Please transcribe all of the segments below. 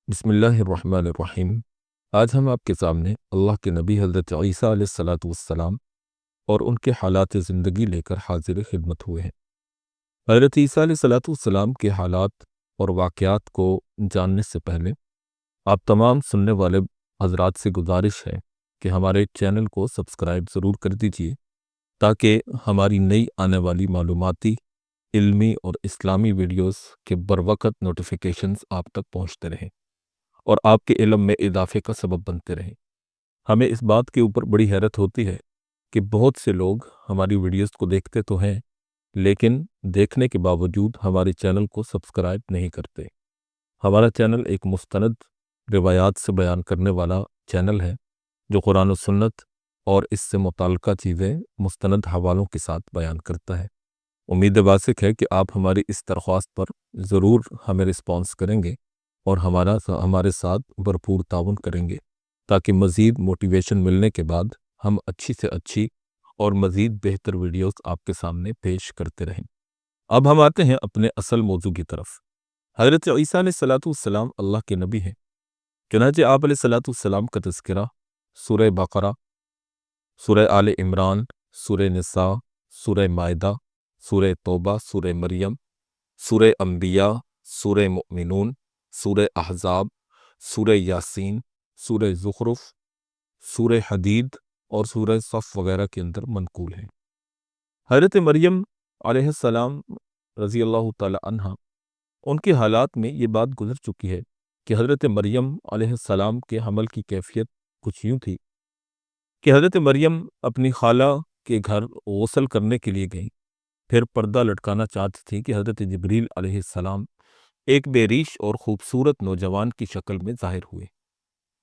بسم اللہ الرحمن الرحیم۔ آج ہم آپ کے سامنے اللہ کے نبی حضرت عیسیٰ علیہ الصلاۃ والسلام اور ان کے حالات زندگی لے کر حاضر خدمت ہوئے ہیں۔ حضرت عیسیٰ علیہ الصلاۃ والسلام کے حالات اور واقعات کو جاننے سے پہلے آپ تمام سننے والے حضرات سے گزارش ہے کہ ہمارے چینل کو سبسکرائب ضرور کر دیجیے تاکہ ہماری نئی آنے والی معلوماتی، علمی اور اسلامی ویڈیوز کے بروقت نوٹیفیکیشنز آپ تک پہنچتے رہیں اور آپ کے علم میں اضافے کا سبب بنتے رہیں۔ ہمیں اس بات کے اوپر بڑی حیرت ہوتی ہے کہ بہت سے لوگ ہماری ویڈیوز کو دیکھتے تو ہیں لیکن دیکھنے کے باوجود ہمارے چینل کو سبسکرائب نہیں کرتے۔ ہمارا چینل ایک مستند روایات سے بیان کرنے والا چینل ہے جو قرآن و سنت اور اس سے متعلقہ چیزیں مستند حوالوں کے ساتھ بیان کرتا ہے۔ امید واسق ہے کہ آپ ہماری اس درخواست پر ضرور ہمیں رسپانس کریں گے اور ہمارے ساتھ بھرپور تعاون کریں گے تاکہ مزید موٹیویشن ملنے کے بعد ہم اچھی سے اچھی اور مزید بہتر ویڈیوز آپ کے سامنے پیش کرتے رہیں۔ اب ہم آتے ہیں اپنے اصل موضوع کی طرف۔ حضرت عیسیٰ علیہ الصلاۃ والسلام اللہ کے نبی ہیں، چنانچہ آپ علیہ الصلاۃ والسلام کا تذکرہ سورہ بقرہ، سورہ آل عمران، سورہ نساء، سورہ مائدہ، سورہ توبہ، سورہ مریم، سورہ انبیاء، سورہ مؤمنون، سورہ احزاب، سورہ یاسین، سورہ زخرف، سورہ حدید اور سورہ صف وغیرہ کے اندر منقول ہیں۔ حضرت مریم علیہ السلام رضی اللہ تعالی عنہ، ان کے حالات میں یہ بات گزر چکی ہے کہ حضرت مریم علیہ السلام کے حمل کی کیفیت کچھ یوں تھی کہ حضرت مریم اپنی خالہ کے گھر غسل کرنے کے لیے گئیں، پھر پردہ لٹکانا چاہتی تھی کہ حضرت جبریل علیہ السلام ایک بے ریش اور خوبصورت نوجوان کی شکل میں ظاہر ہوئے۔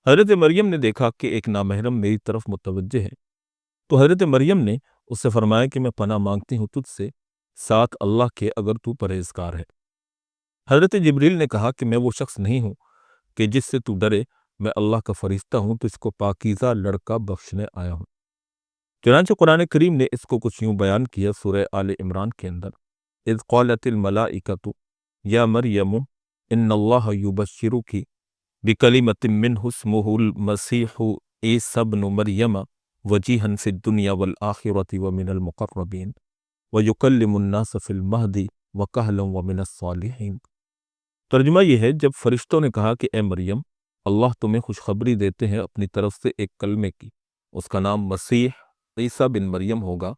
حضرت مریم نے دیکھا کہ ایک نامحرم میری طرف متوجہ ہے، تو حضرت مریم نے اس سے فرمایا کہ میں پناہ مانگتی ہوں تجھ سے، ساتھ اللہ کے، اگر تو پرہیزگار ہے۔ حضرت جبریل نے کہا کہ میں وہ شخص نہیں ہوں کہ جس سے تو ڈرے، میں اللہ کا فرشتہ ہوں تو اس کو پاکیزہ لڑکا بخشنے آیا ہوں۔ چنانچہ قرآن کریم نے اس کو کچھ یوں بیان کیا سورہ آل عمران کے اندر، اذ قالت الملائکۃ یا مریم ان اللہ یبشرک بکلمۃ منہ اسمہ المسیح عیسی ابن مریم وجیہا فی الدنیا والآخرۃ ومن المقربین ویکلم الناس فی المہد وکہلا ومن الصالحین۔ ترجمہ یہ ہے، جب فرشتوں نے کہا کہ اے مریم، اللہ تمہیں خوشخبری دیتے ہیں اپنی طرف سے ایک کلمے کی، اس کا نام مسیح عیسیٰ بن مریم ہوگا،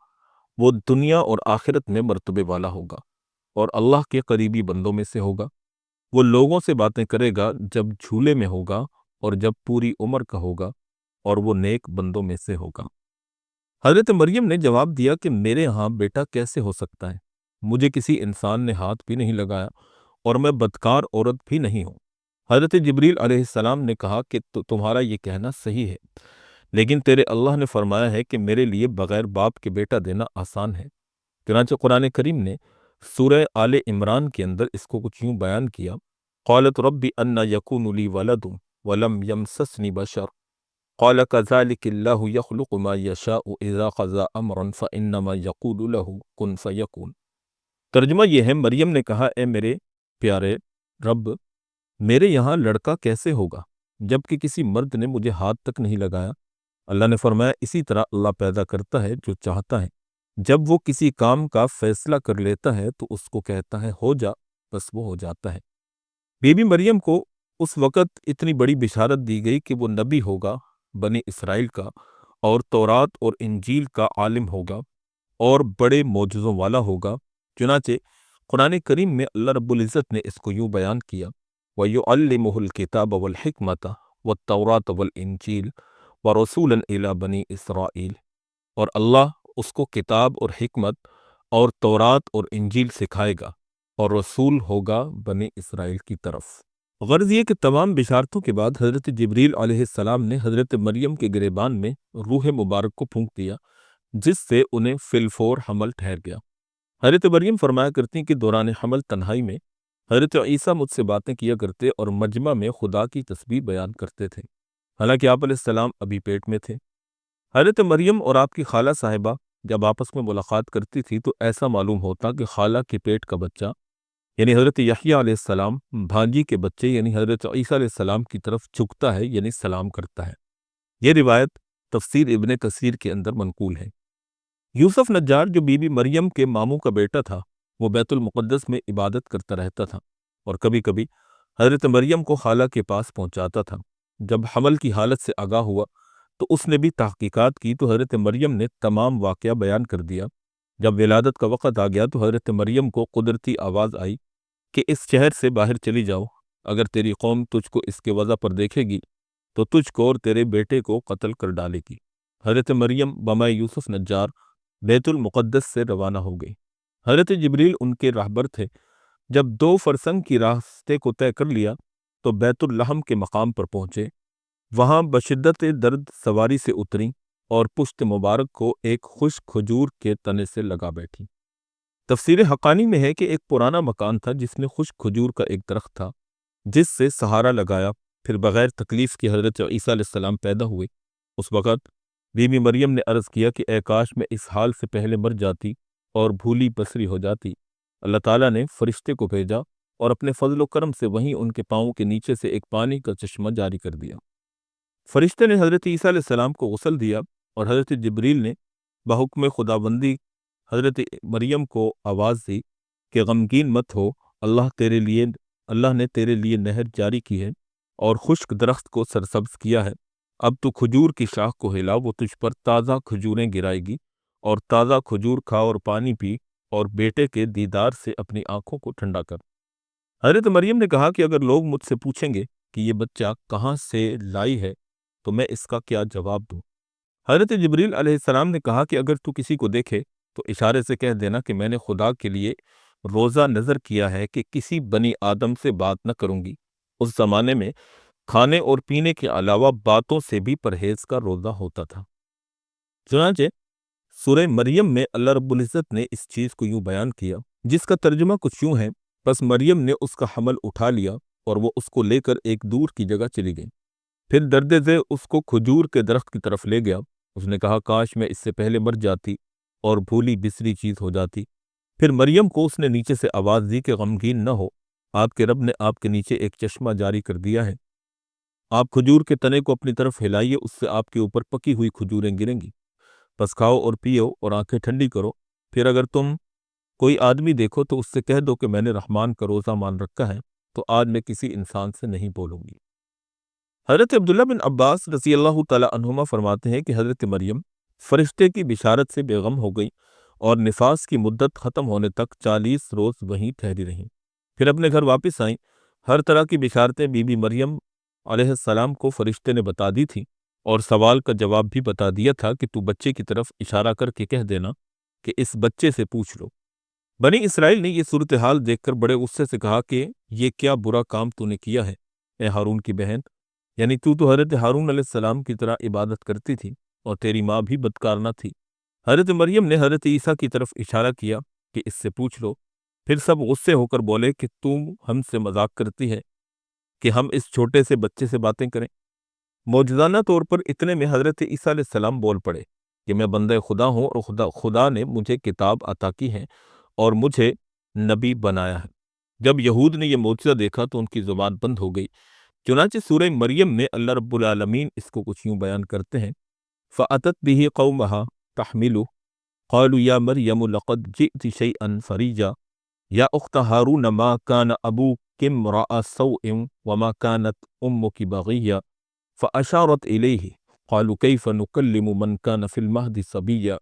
وہ دنیا اور آخرت میں مرتبے والا ہوگا اور اللہ کے قریبی بندوں میں سے ہوگا۔ وہ لوگوں سے باتیں کرے گا جب جھولے میں ہوگا اور جب پوری عمر کا ہوگا، اور وہ نیک بندوں میں سے ہوگا۔ حضرت مریم نے جواب دیا کہ میرے ہاں بیٹا کیسے ہو سکتا ہے؟ مجھے کسی انسان نے ہاتھ بھی نہیں لگایا اور میں بدکار عورت بھی نہیں ہوں۔ حضرت جبریل علیہ السلام نے کہا کہ تمہارا یہ کہنا صحیح ہے، لیکن تیرے اللہ نے فرمایا ہے کہ میرے لیے بغیر باپ کے بیٹا دینا آسان ہے۔ چنانچہ قرآن کریم نے سورہ آل عمران کے اندر اس کو کچھ یوں بیان کیا، قالت رب انا یکون لی ولد ولم یمسسنی بشر قال کذلک اللہ یخلق ما یشاء اذا قضى امرا فانما یقول له کن فیکون۔ ترجمہ یہ ہے، مریم نے کہا اے میرے پیارے رب، میرے یہاں لڑکا کیسے ہوگا جبکہ کسی مرد نے مجھے ہاتھ تک نہیں لگایا؟ اللہ نے فرمایا اسی طرح اللہ پیدا کرتا ہے جو چاہتا ہے، جب وہ کسی کام کا فیصلہ کر لیتا ہے تو اس کو کہتا ہے ہو جا، بس وہ ہو جاتا ہے۔ بی بی مریم کو اس وقت اتنی بڑی بشارت دی گئی کہ وہ نبی ہوگا بنی اسرائیل کا، اور تورات اور انجیل کا عالم ہوگا اور بڑے معجزوں والا ہوگا۔ چنانچہ قرآن کریم میں اللہ رب العزت نے اس کو یوں بیان کیا، وَيُعَلِّمُهُ الْكِتَابَ وَالْحِكْمَةَ وَالتَّوْرَاةَ وَالْإِنْجِيلَ وَرَسُولًا إِلَى بَنِي إِسْرَائِيلَ، اور اللہ اس کو کتاب اور حکمت اور تورات اور انجیل سکھائے گا اور رسول ہوگا بنی اسرائیل کی طرف۔ غرض یہ کہ تمام بشارتوں کے بعد حضرت جبریل علیہ السلام نے حضرت مریم کے گریبان میں روح مبارک کو پھونک دیا، جس سے انہیں فی الفور حمل ٹھہر گیا۔ حضرت مریم فرمایا کرتی کہ دوران حمل تنہائی میں حضرت عیسیٰ مجھ سے باتیں کیا کرتے اور مجمع میں خدا کی تسبیح بیان کرتے تھے، حالانکہ آپ علیہ السلام ابھی پیٹ میں تھے۔ حضرت مریم اور آپ کی خالہ صاحبہ جب آپس میں ملاقات کرتی تھی تو ایسا معلوم ہوتا کہ خالہ کے پیٹ کا بچہ یعنی حضرت یحییٰ علیہ السلام بھانجی کے بچے یعنی حضرت عیسیٰ علیہ السلام کی طرف جھکتا ہے یعنی سلام کرتا ہے۔ یہ روایت تفسیر ابن کثیر کے اندر منقول ہے۔ یوسف نجار جو بی بی مریم کے ماموں کا بیٹا تھا، وہ بیت المقدس میں عبادت کرتا رہتا تھا اور کبھی کبھی حضرت مریم کو خالہ کے پاس پہنچاتا تھا۔ جب حمل کی حالت سے آگاہ ہوا تو اس نے بھی تحقیقات کی تو حضرت مریم نے تمام واقعہ بیان کر دیا۔ جب ولادت کا وقت آ گیا تو حضرت مریم کو قدرتی آواز آئی کہ اس شہر سے باہر چلی جاؤ، اگر تیری قوم تجھ کو اس کے وضع پر دیکھے گی تو تجھ کو اور تیرے بیٹے کو قتل کر ڈالے گی۔ حضرت مریم بمائے یوسف نجار بیت المقدس سے روانہ ہو گئی۔ حضرت جبریل ان کے راہبر تھے۔ جب 2 فرسنگ کی راستے کو طے کر لیا تو بیت اللحم کے مقام پر پہنچے۔ وہاں بشدت درد سواری سے اتریں اور پشت مبارک کو ایک خشک کھجور کے تنے سے لگا بیٹھی۔ تفسیر حقانی میں ہے کہ ایک پرانا مکان تھا جس میں خشک کھجور کا ایک درخت تھا جس سے سہارا لگایا، پھر بغیر تکلیف کے حضرت عیسیٰ علیہ السلام پیدا ہوئے۔ اس وقت بی بی مریم نے عرض کیا کہ اے کاش میں اس حال سے پہلے مر جاتی اور بھولی بسری ہو جاتی۔ اللہ تعالیٰ نے فرشتے کو بھیجا اور اپنے فضل و کرم سے وہیں ان کے پاؤں کے نیچے سے ایک پانی کا چشمہ جاری کر دیا۔ فرشتے نے حضرت عیسیٰ علیہ السلام کو غسل دیا اور حضرت جبریل نے بحکم خداوندی حضرت مریم کو آواز دی کہ غمگین مت ہو، اللہ نے تیرے لیے نہر جاری کی ہے اور خشک درخت کو سرسبز کیا ہے۔ اب تو کھجور کی شاخ کو ہلا، وہ تجھ پر تازہ کھجوریں گرائے گی، اور تازہ کھجور کھا اور پانی پی اور بیٹے کے دیدار سے اپنی آنکھوں کو ٹھنڈا کر۔ حضرت مریم نے کہا کہ اگر لوگ مجھ سے پوچھیں گے کہ یہ بچہ کہاں سے لائی ہے تو میں اس کا کیا جواب دوں؟ حضرت جبریل علیہ السلام نے کہا کہ اگر تو کسی کو دیکھے تو اشارے سے کہہ دینا کہ میں نے خدا کے لیے روزہ نظر کیا ہے کہ کسی بنی آدم سے بات نہ کروں گی۔ اس زمانے میں کھانے اور پینے کے علاوہ باتوں سے بھی پرہیز کا روزہ ہوتا تھا۔ چنانچہ سورہ مریم میں اللہ رب العزت نے اس چیز کو یوں بیان کیا جس کا ترجمہ کچھ یوں ہے، پس مریم نے اس کا حمل اٹھا لیا اور وہ اس کو لے کر ایک دور کی جگہ چلی گئی۔ پھر درد ذیل اس کو کھجور کے درخت کی طرف لے گیا۔ اس نے کہا کاش میں اس سے پہلے مر جاتی اور بھولی بسری چیز ہو جاتی۔ پھر مریم کو اس نے نیچے سے آواز دی کہ غمگین نہ ہو، آپ کے رب نے آپ کے نیچے ایک چشمہ جاری کر دیا ہے۔ آپ کھجور کے تنے کو اپنی طرف ہلائیے، اس سے آپ کے اوپر پکی ہوئی کھجوریں گریں گی، پس کھاؤ اور پیو اور آنکھیں ٹھنڈی کرو۔ پھر اگر تم کوئی آدمی دیکھو تو اس سے کہہ دو کہ میں نے رحمان کا روزہ مان رکھا ہے، تو آج میں کسی انسان سے نہیں بولوں گی۔ حضرت عبداللہ بن عباس رضی اللہ تعالی عنہما فرماتے ہیں کہ حضرت مریم فرشتے کی بشارت سے بے غم ہو گئی اور نفاس کی مدت ختم ہونے تک 40 روز وہیں ٹھہری رہیں۔ پھر اپنے گھر واپس آئیں۔ ہر طرح کی بشارتیں بی بی مریم علیہ السلام کو فرشتے نے بتا دی تھی اور سوال کا جواب بھی بتا دیا تھا کہ تو بچے کی طرف اشارہ کر کے کہہ دینا کہ اس بچے سے پوچھ لو۔ بنی اسرائیل نے یہ صورتحال دیکھ کر بڑے غصے سے کہا کہ یہ کیا برا کام تو نے کیا ہے اے ہارون کی بہن، یعنی تو حضرت ہارون علیہ السلام کی طرح عبادت کرتی تھی اور تیری ماں بھی بدکار نہ تھی۔ حضرت مریم نے حضرت عیسیٰ کی طرف اشارہ کیا کہ اس سے پوچھ لو۔ پھر سب غصے ہو کر بولے کہ تم ہم سے مذاق کرتی ہے کہ ہم اس چھوٹے سے بچے سے باتیں کریں۔ معجزانہ طور پر اتنے میں حضرت عیسیٰ علیہ السلام بول پڑے کہ میں بندہ خدا ہوں اور خدا نے مجھے کتاب عطا کی ہے اور مجھے نبی بنایا ہے۔ جب یہود نے یہ معجزہ دیکھا تو ان کی زبان بند ہو گئی۔ چنانچہ سورہ مریم میں اللہ رب العالمین اس کو کچھ یوں بیان کرتے ہیں، فَأَتَتْ بِهِ قَوْمَهَا تَحْمِلُهُ قَالُوا يَا مَرْيَمُ لَقَدْ جِئْتِ شَيْئًا فَرِيًّا يَا أُخْتَ هَارُونَ مَا كَانَ أَبُوكِ امْرَأَ سَوْءٍ وَمَا كَانَتْ أُمُّكِ بَغِيًّا فَأَشَارَتْ إِلَيْهِ قَالُوا كَيْفَ نُكَلِّمُ مَنْ كَانَ فِي الْمَهْدِ صَبِيًّا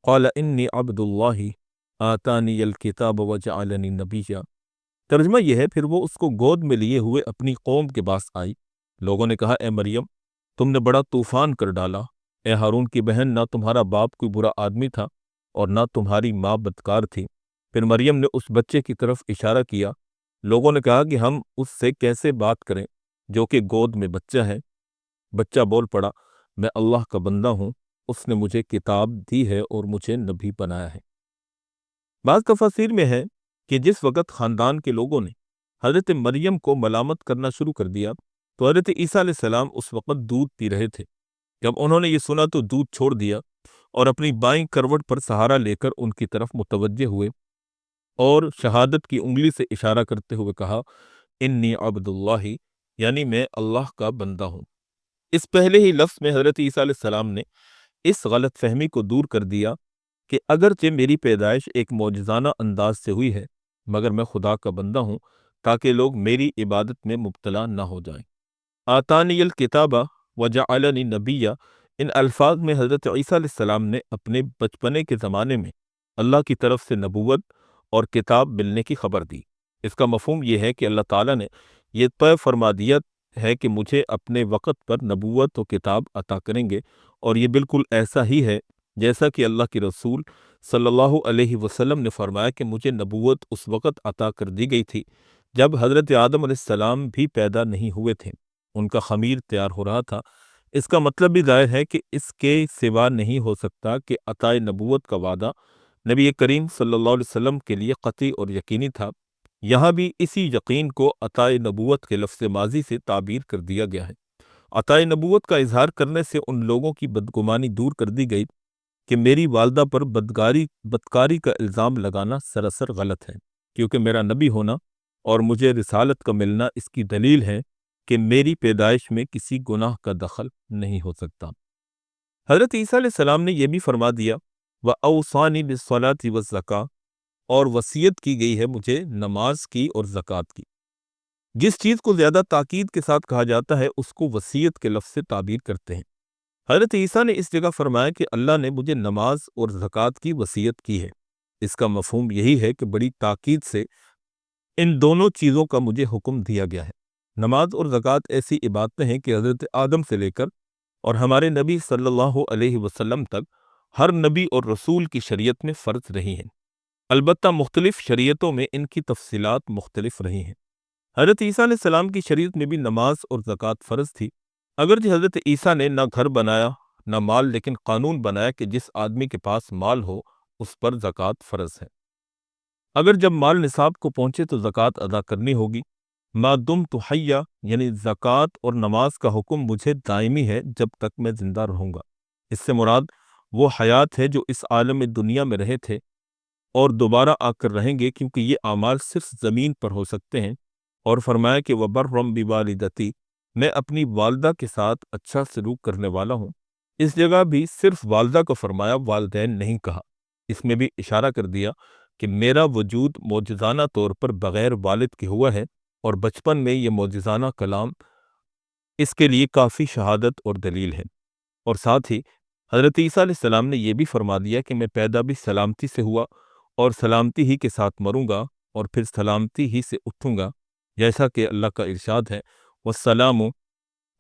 قَالَ إِنِّي عَبْدُ اللَّهِ آتَانِيَ الْكِتَابَ وَجَعَلَنِي نَبِيًّا۔ ترجمہ یہ ہے، پھر وہ اس کو گود میں لیے ہوئے اپنی قوم کے پاس آئی۔ لوگوں نے کہا اے مریم تم نے بڑا طوفان کر ڈالا۔ اے ہارون کی بہن، نہ تمہارا باپ کوئی برا آدمی تھا اور نہ تمہاری ماں بدکار تھی۔ پھر مریم نے اس بچے کی طرف اشارہ کیا۔ لوگوں نے کہا کہ ہم اس سے کیسے بات کریں جو کہ گود میں بچہ ہے۔ بچہ بول پڑا میں اللہ کا بندہ ہوں، اس نے مجھے کتاب دی ہے اور مجھے نبی بنایا ہے۔ بعض تفاسیر میں ہے کہ جس وقت خاندان کے لوگوں نے حضرت مریم کو ملامت کرنا شروع کر دیا تو حضرت عیسیٰ علیہ السلام اس وقت دودھ پی رہے تھے۔ جب انہوں نے یہ سنا تو دودھ چھوڑ دیا اور اپنی بائیں کروٹ پر سہارا لے کر ان کی طرف متوجہ ہوئے اور شہادت کی انگلی سے اشارہ کرتے ہوئے کہا انی عبداللہ، یعنی میں اللہ کا بندہ ہوں۔ اس پہلے ہی لفظ میں حضرت عیسیٰ علیہ السلام نے اس غلط فہمی کو دور کر دیا کہ اگرچہ میری پیدائش ایک معجزانہ انداز سے ہوئی ہے، مگر میں خدا کا بندہ ہوں تاکہ لوگ میری عبادت میں مبتلا نہ ہو جائیں۔ آتانی الکتابہ وجعلنی نبیہ، ان الفاظ میں حضرت عیسیٰ علیہ السلام نے اپنے بچپنے کے زمانے میں اللہ کی طرف سے نبوت اور کتاب ملنے کی خبر دی۔ اس کا مفہوم یہ ہے کہ اللہ تعالیٰ نے یہ طے فرما دیا ہے کہ مجھے اپنے وقت پر نبوت و کتاب عطا کریں گے، اور یہ بالکل ایسا ہی ہے جیسا کہ اللہ کے رسول صلی اللہ علیہ وسلم نے فرمایا کہ مجھے نبوت اس وقت عطا کر دی گئی تھی جب حضرت آدم علیہ السلام بھی پیدا نہیں ہوئے تھے، ان کا خمیر تیار ہو رہا تھا۔ اس کا مطلب بھی ظاہر ہے کہ اس کے سوا نہیں ہو سکتا کہ عطائے نبوت کا وعدہ نبی کریم صلی اللہ علیہ وسلم کے لیے قطعی اور یقینی تھا۔ یہاں بھی اسی یقین کو عطائے نبوت کے لفظ ماضی سے تعبیر کر دیا گیا ہے۔ عطائے نبوت کا اظہار کرنے سے ان لوگوں کی بدگمانی دور کر دی گئی کہ میری والدہ پر بدکاری کا الزام لگانا سراسر غلط ہے، کیونکہ میرا نبی ہونا اور مجھے رسالت کا ملنا اس کی دلیل ہے کہ میری پیدائش میں کسی گناہ کا دخل نہیں ہو سکتا۔ حضرت عیسیٰ علیہ السلام نے یہ بھی فرما دیا وَأَوْصَانِي بِالصَّلَاةِ وَالزَّكَاةِ، اور وصیت کی گئی ہے مجھے نماز کی اور زکوٰۃ کی۔ جس چیز کو زیادہ تاکید کے ساتھ کہا جاتا ہے اس کو وصیت کے لفظ سے تعبیر کرتے ہیں۔ حضرت عیسیٰ نے اس جگہ فرمایا کہ اللہ نے مجھے نماز اور زکوٰۃ کی وصیت کی ہے۔ اس کا مفہوم یہی ہے کہ بڑی تاکید سے ان دونوں چیزوں کا مجھے حکم دیا گیا ہے۔ نماز اور زکوٰۃ ایسی عبادتیں ہیں کہ حضرت آدم سے لے کر اور ہمارے نبی صلی اللہ علیہ وسلم تک ہر نبی اور رسول کی شریعت میں فرض رہی ہیں، البتہ مختلف شریعتوں میں ان کی تفصیلات مختلف رہی ہیں۔ حضرت عیسیٰ علیہ السلام کی شریعت میں بھی نماز اور زکوٰۃ فرض تھی، اگرچہ حضرت عیسیٰ نے نہ گھر بنایا نہ مال، لیکن قانون بنایا کہ جس آدمی کے پاس مال ہو اس پر زکوٰۃ فرض ہے۔ اگر جب مال نصاب کو پہنچے تو زکوٰۃ ادا کرنی ہوگی۔ ما دمت حیا، یعنی زکوٰۃ اور نماز کا حکم مجھے دائمی ہے جب تک میں زندہ رہوں گا۔ اس سے مراد وہ حیات ہے جو اس عالم دنیا میں رہے تھے اور دوبارہ آ کر رہیں گے، کیونکہ یہ اعمال صرف زمین پر ہو سکتے ہیں۔ اور فرمایا کہ وَبَرًّا بِوَالِدَتِی، میں اپنی والدہ کے ساتھ اچھا سلوک کرنے والا ہوں۔ اس جگہ بھی صرف والدہ کو فرمایا، والدین نہیں کہا۔ اس میں بھی اشارہ کر دیا کہ میرا وجود معجزانہ طور پر بغیر والد کے ہوا ہے، اور بچپن میں یہ معجزانہ کلام اس کے لیے کافی شہادت اور دلیل ہے۔ اور ساتھ ہی حضرت عیسیٰ علیہ السلام نے یہ بھی فرما دیا کہ میں پیدا بھی سلامتی سے ہوا اور سلامتی ہی کے ساتھ مروں گا اور پھر سلامتی ہی سے اٹھوں گا، جیسا کہ اللہ کا ارشاد ہے وَالسَّلَامُ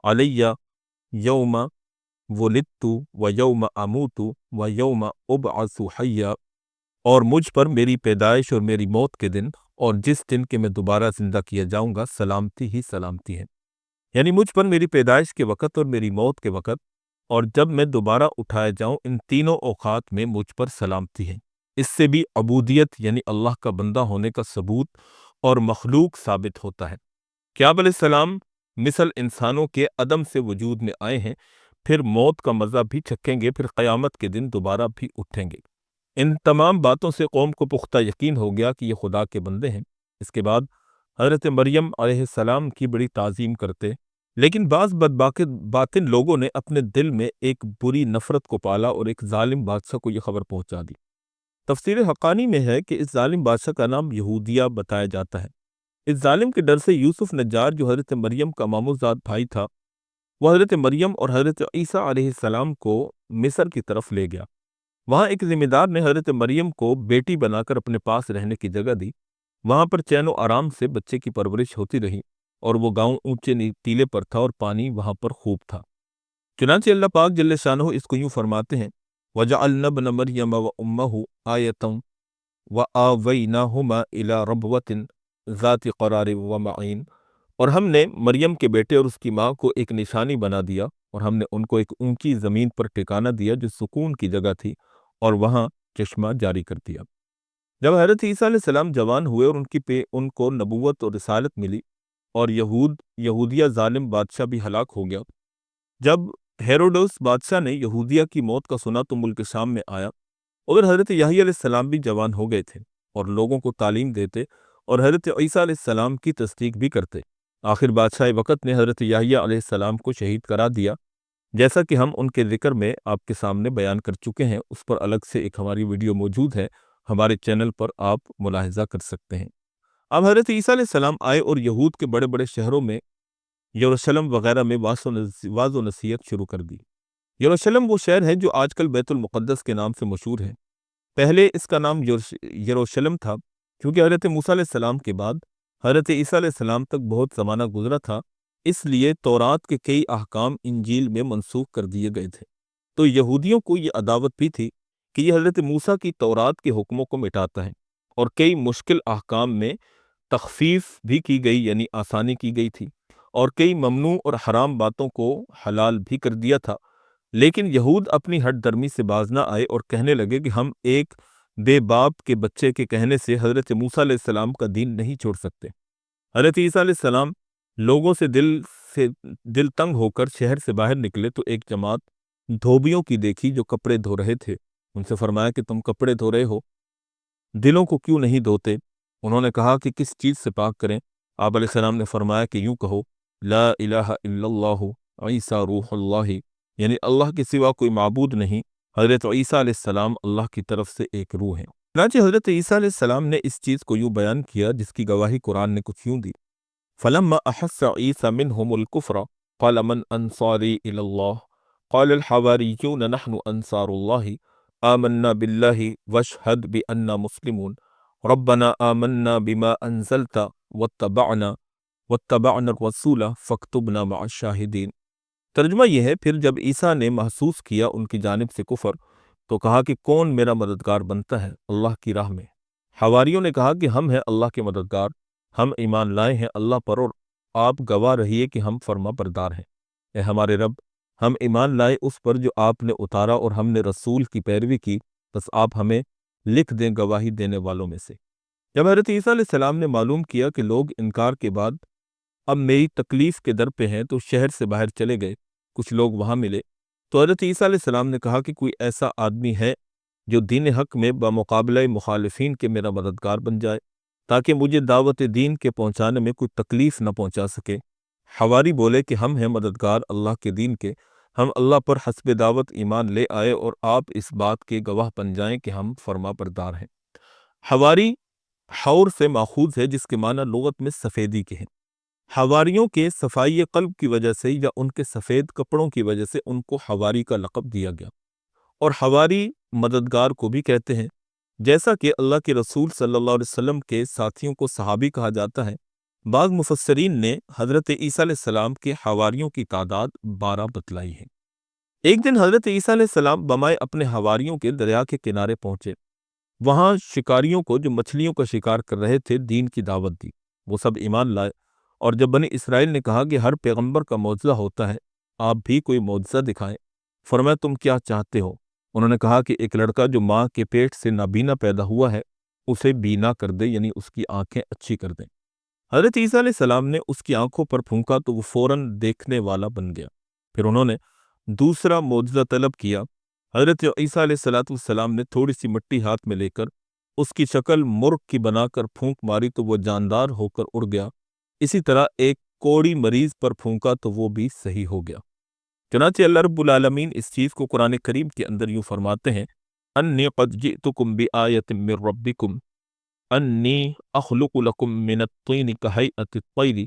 عَلَيَّ يَوْمَ وُلِدتُّ وَيَوْمَ أَمُوتُ وَيَوْمَ أُبْعَثُ حَيًّا، اور مجھ پر میری پیدائش اور میری موت کے دن اور جس دن کہ میں دوبارہ زندہ کیا جاؤں گا سلامتی ہی سلامتی ہے۔ یعنی مجھ پر میری پیدائش کے وقت اور میری موت کے وقت اور جب میں دوبارہ اٹھایا جاؤں، ان تینوں اوقات میں مجھ پر سلامتی ہے۔ اس سے بھی عبودیت یعنی اللہ کا بندہ ہونے کا ثبوت اور مخلوق ثابت ہوتا ہے۔ کہ آپ علیہ السلام مثل انسانوں کے عدم سے وجود میں آئے ہیں، پھر موت کا مزہ بھی چکھیں گے، پھر قیامت کے دن دوبارہ بھی اٹھیں گے۔ ان تمام باتوں سے قوم کو پختہ یقین ہو گیا کہ یہ خدا کے بندے ہیں۔ اس کے بعد حضرت مریم علیہ السلام کی بڑی تعظیم کرتے، لیکن بعض باطن لوگوں نے اپنے دل میں ایک بری نفرت کو پالا اور ایک ظالم بادشاہ کو یہ خبر پہنچا دی۔ تفسیر حقانی میں ہے کہ اس ظالم بادشاہ کا نام یہودیہ بتایا جاتا ہے۔ اس ظالم کے ڈر سے یوسف نجار، جو حضرت مریم کا ماموزاد بھائی تھا، وہ حضرت مریم اور حضرت عیسیٰ علیہ السلام کو مصر کی طرف لے گیا۔ وہاں ایک ذمہ دار نے حضرت مریم کو بیٹی بنا کر اپنے پاس رہنے کی جگہ دی۔ وہاں پر چین و آرام سے بچے کی پرورش ہوتی رہی، اور وہ گاؤں اونچے ٹیلے پر تھا اور پانی وہاں پر خوب تھا۔ چنانچہ اللہ پاک جل شانہ اس کو یوں فرماتے ہیں وَجَعَلْنَا ابْنَ مَرْيَمَ وَأُمَّهُ آیَةً وَآوَيْنَاهُمَا إِلَىٰ رَبْوَةٍ ذَاتِ قَرَارٍ وَمَعِینٍ، اور ہم نے مریم کے بیٹے اور اس کی ماں کو ایک نشانی بنا دیا، اور ہم نے ان کو ایک اونچی زمین پر ٹھکانہ دیا جو سکون کی جگہ تھی، اور وہاں چشمہ جاری کر دیا۔ جب حضرت عیسیٰ علیہ السلام جوان ہوئے اور ان کو نبوت اور رسالت ملی، اور یہودیہ ظالم بادشاہ بھی ہلاک ہو گیا، جب ہیروڈوس بادشاہ نے یہودیہ کی موت کا سنا تو ملک شام میں آیا، اگر حضرت یحییٰ علیہ السلام بھی جوان ہو گئے تھے۔ اور لوگوں کو تعلیم دیتے اور حضرت عیسیٰ علیہ السلام کی تصدیق بھی کرتے۔ آخر بادشاہ وقت نے حضرت یحییٰ علیہ السلام کو شہید کرا دیا، جیسا کہ ہم ان کے ذکر میں آپ کے سامنے بیان کر چکے ہیں۔ اس پر الگ سے ایک ہماری ویڈیو موجود ہے، ہمارے چینل پر آپ ملاحظہ کر سکتے ہیں۔ اب حضرت عیسیٰ علیہ السلام آئے اور یہود کے بڑے بڑے شہروں میں یروشلم وغیرہ میں واعظ و نصیحت شروع کر دی۔ یروشلم وہ شہر ہے جو آج کل بیت المقدس کے نام سے مشہور ہے۔ پہلے اس کا نام یروشلم تھا، کیونکہ حضرت موسیٰ علیہ السلام کے بعد حضرت عیسیٰ علیہ السلام تک بہت زمانہ گزرا تھا، اس لیے تورات کے کئی احکام انجیل میں منسوخ کر دیے گئے تھے۔ تو یہودیوں کو یہ عداوت بھی تھی کہ یہ حضرت موسیٰ کی تورات کے حکموں کو مٹاتا ہے، اور کئی مشکل احکام میں تخفیف بھی کی گئی، یعنی آسانی کی گئی تھی، اور کئی ممنوع اور حرام باتوں کو حلال بھی کر دیا تھا۔ لیکن یہود اپنی ہٹ درمی سے باز نہ آئے اور کہنے لگے کہ ہم ایک بے باپ کے بچے کے کہنے سے حضرت موسیٰ علیہ السلام کا دین نہیں چھوڑ سکتے۔ حضرت عیسیٰ علیہ السلام لوگوں سے دل تنگ ہو کر شہر سے باہر نکلے تو ایک جماعت دھوبیوں کی دیکھی جو کپڑے دھو رہے تھے۔ ان سے فرمایا کہ تم کپڑے دھو رہے ہو، دلوں کو کیوں نہیں دھوتے؟ انہوں نے کہا کہ کس چیز سے پاک کریں؟ آپ علیہ السلام نے فرمایا کہ یوں کہو، لا الہ الا اللہ عیسیٰ روح اللہ، یعنی اللہ کے سوا کوئی معبود نہیں، حضرت عیسیٰ علیہ السلام اللہ کی طرف سے ایک روح ہیں۔ چنانچہ حضرت عیسیٰ علیہ السلام نے اس چیز کو یوں بیان کیا جس کی گواہی قرآن نے کچھ یوں دی، فَلَمَّا أَحَسَّ عِيسَى مِنْهُمُ الْكُفْرَ قَالَ مَنْ أَنصَارِي إِلَى اللَّهِ قَالَ الْحَوَارِيُّونَ نَحْنُ أَنصَارُ اللَّهِ آمَنَّا بِاللَّهِ وَاشْهَدْ بِأَنَّا مُسْلِمُونَ رَبَّنَا آمَنَّا بِمَا أَنزَلْتَ وَاتَّبَعْنَا الرَّسُولَ فَاكْتُبْنَا مَعَ الشَّاهِدِينَ۔ ترجمہ یہ ہے، پھر جب عیسیٰ نے محسوس کیا ان کی جانب سے کفر تو کہا کہ کون میرا مددگار بنتا ہے اللہ کی راہ میں؟ حواریوں نے کہا کہ ہم ہیں اللہ کے مددگار، ہم ایمان لائے ہیں اللہ پر، اور آپ گواہ رہیے کہ ہم فرما بردار ہیں۔ اے ہمارے رب، ہم ایمان لائے اس پر جو آپ نے اتارا اور ہم نے رسول کی پیروی کی، بس آپ ہمیں لکھ دیں گواہی دینے والوں میں سے۔ جب حضرت عیسیٰ علیہ السلام نے معلوم کیا کہ لوگ انکار کے بعد اب میری تکلیف کے در پہ ہیں تو شہر سے باہر چلے گئے۔ کچھ لوگ وہاں ملے تو حضرت عیسیٰ علیہ السلام نے کہا کہ کوئی ایسا آدمی ہے جو دین حق میں بمقابلہ مخالفین کے میرا مددگار بن جائے، تاکہ مجھے دعوت دین کے پہنچانے میں کوئی تکلیف نہ پہنچا سکے۔ حواری بولے کہ ہم ہیں مددگار اللہ کے دین کے، ہم اللہ پر حسب دعوت ایمان لے آئے اور آپ اس بات کے گواہ بن جائیں کہ ہم فرما بردار ہیں۔ حواری حور سے ماخوذ ہے جس کے معنی لغت میں سفیدی کے ہیں۔ حواریوں کے صفائی قلب کی وجہ سے یا ان کے سفید کپڑوں کی وجہ سے ان کو حواری کا لقب دیا گیا، اور حواری مددگار کو بھی کہتے ہیں، جیسا کہ اللہ کے رسول صلی اللہ علیہ وسلم کے ساتھیوں کو صحابی کہا جاتا ہے۔ بعض مفسرین نے حضرت عیسیٰ علیہ السلام کے حواریوں کی تعداد 12 بتلائی ہے۔ ایک دن حضرت عیسیٰ علیہ السلام بمائے اپنے حواریوں کے دریا کے کنارے پہنچے۔ وہاں شکاریوں کو جو مچھلیوں کا شکار کر رہے تھے دین کی دعوت دی، وہ سب ایمان لائے، اور جب بنی اسرائیل نے کہا کہ ہر پیغمبر کا معجزہ ہوتا ہے، آپ بھی کوئی معجزہ دکھائیں، فرمایا تم کیا چاہتے ہو؟ انہوں نے کہا کہ ایک لڑکا جو ماں کے پیٹ سے نابینا پیدا ہوا ہے اسے بینا کر دے، یعنی اس کی آنکھیں اچھی کر دیں۔ حضرت عیسیٰ علیہ السلام نے اس کی آنکھوں پر پھونکا تو وہ فوراً دیکھنے والا بن گیا۔ پھر انہوں نے دوسرا معجزہ طلب کیا۔ حضرت عیسیٰ علیہ السلام نے تھوڑی سی مٹی ہاتھ میں لے کر اس کی شکل مرغ کی بنا کر پھونک ماری تو وہ جاندار ہو کر اڑ گیا۔ اسی طرح ایک کوڑی مریض پر پھونکا تو وہ بھی صحیح ہو گیا۔ چنانچہ اللہ رب العالمین اس چیز کو قرآن کریم کے اندر یوں فرماتے ہیں، انی قد جئتکم بآیۃ من ربکم انی اخلق لکم من الطین کہیئۃ الطیر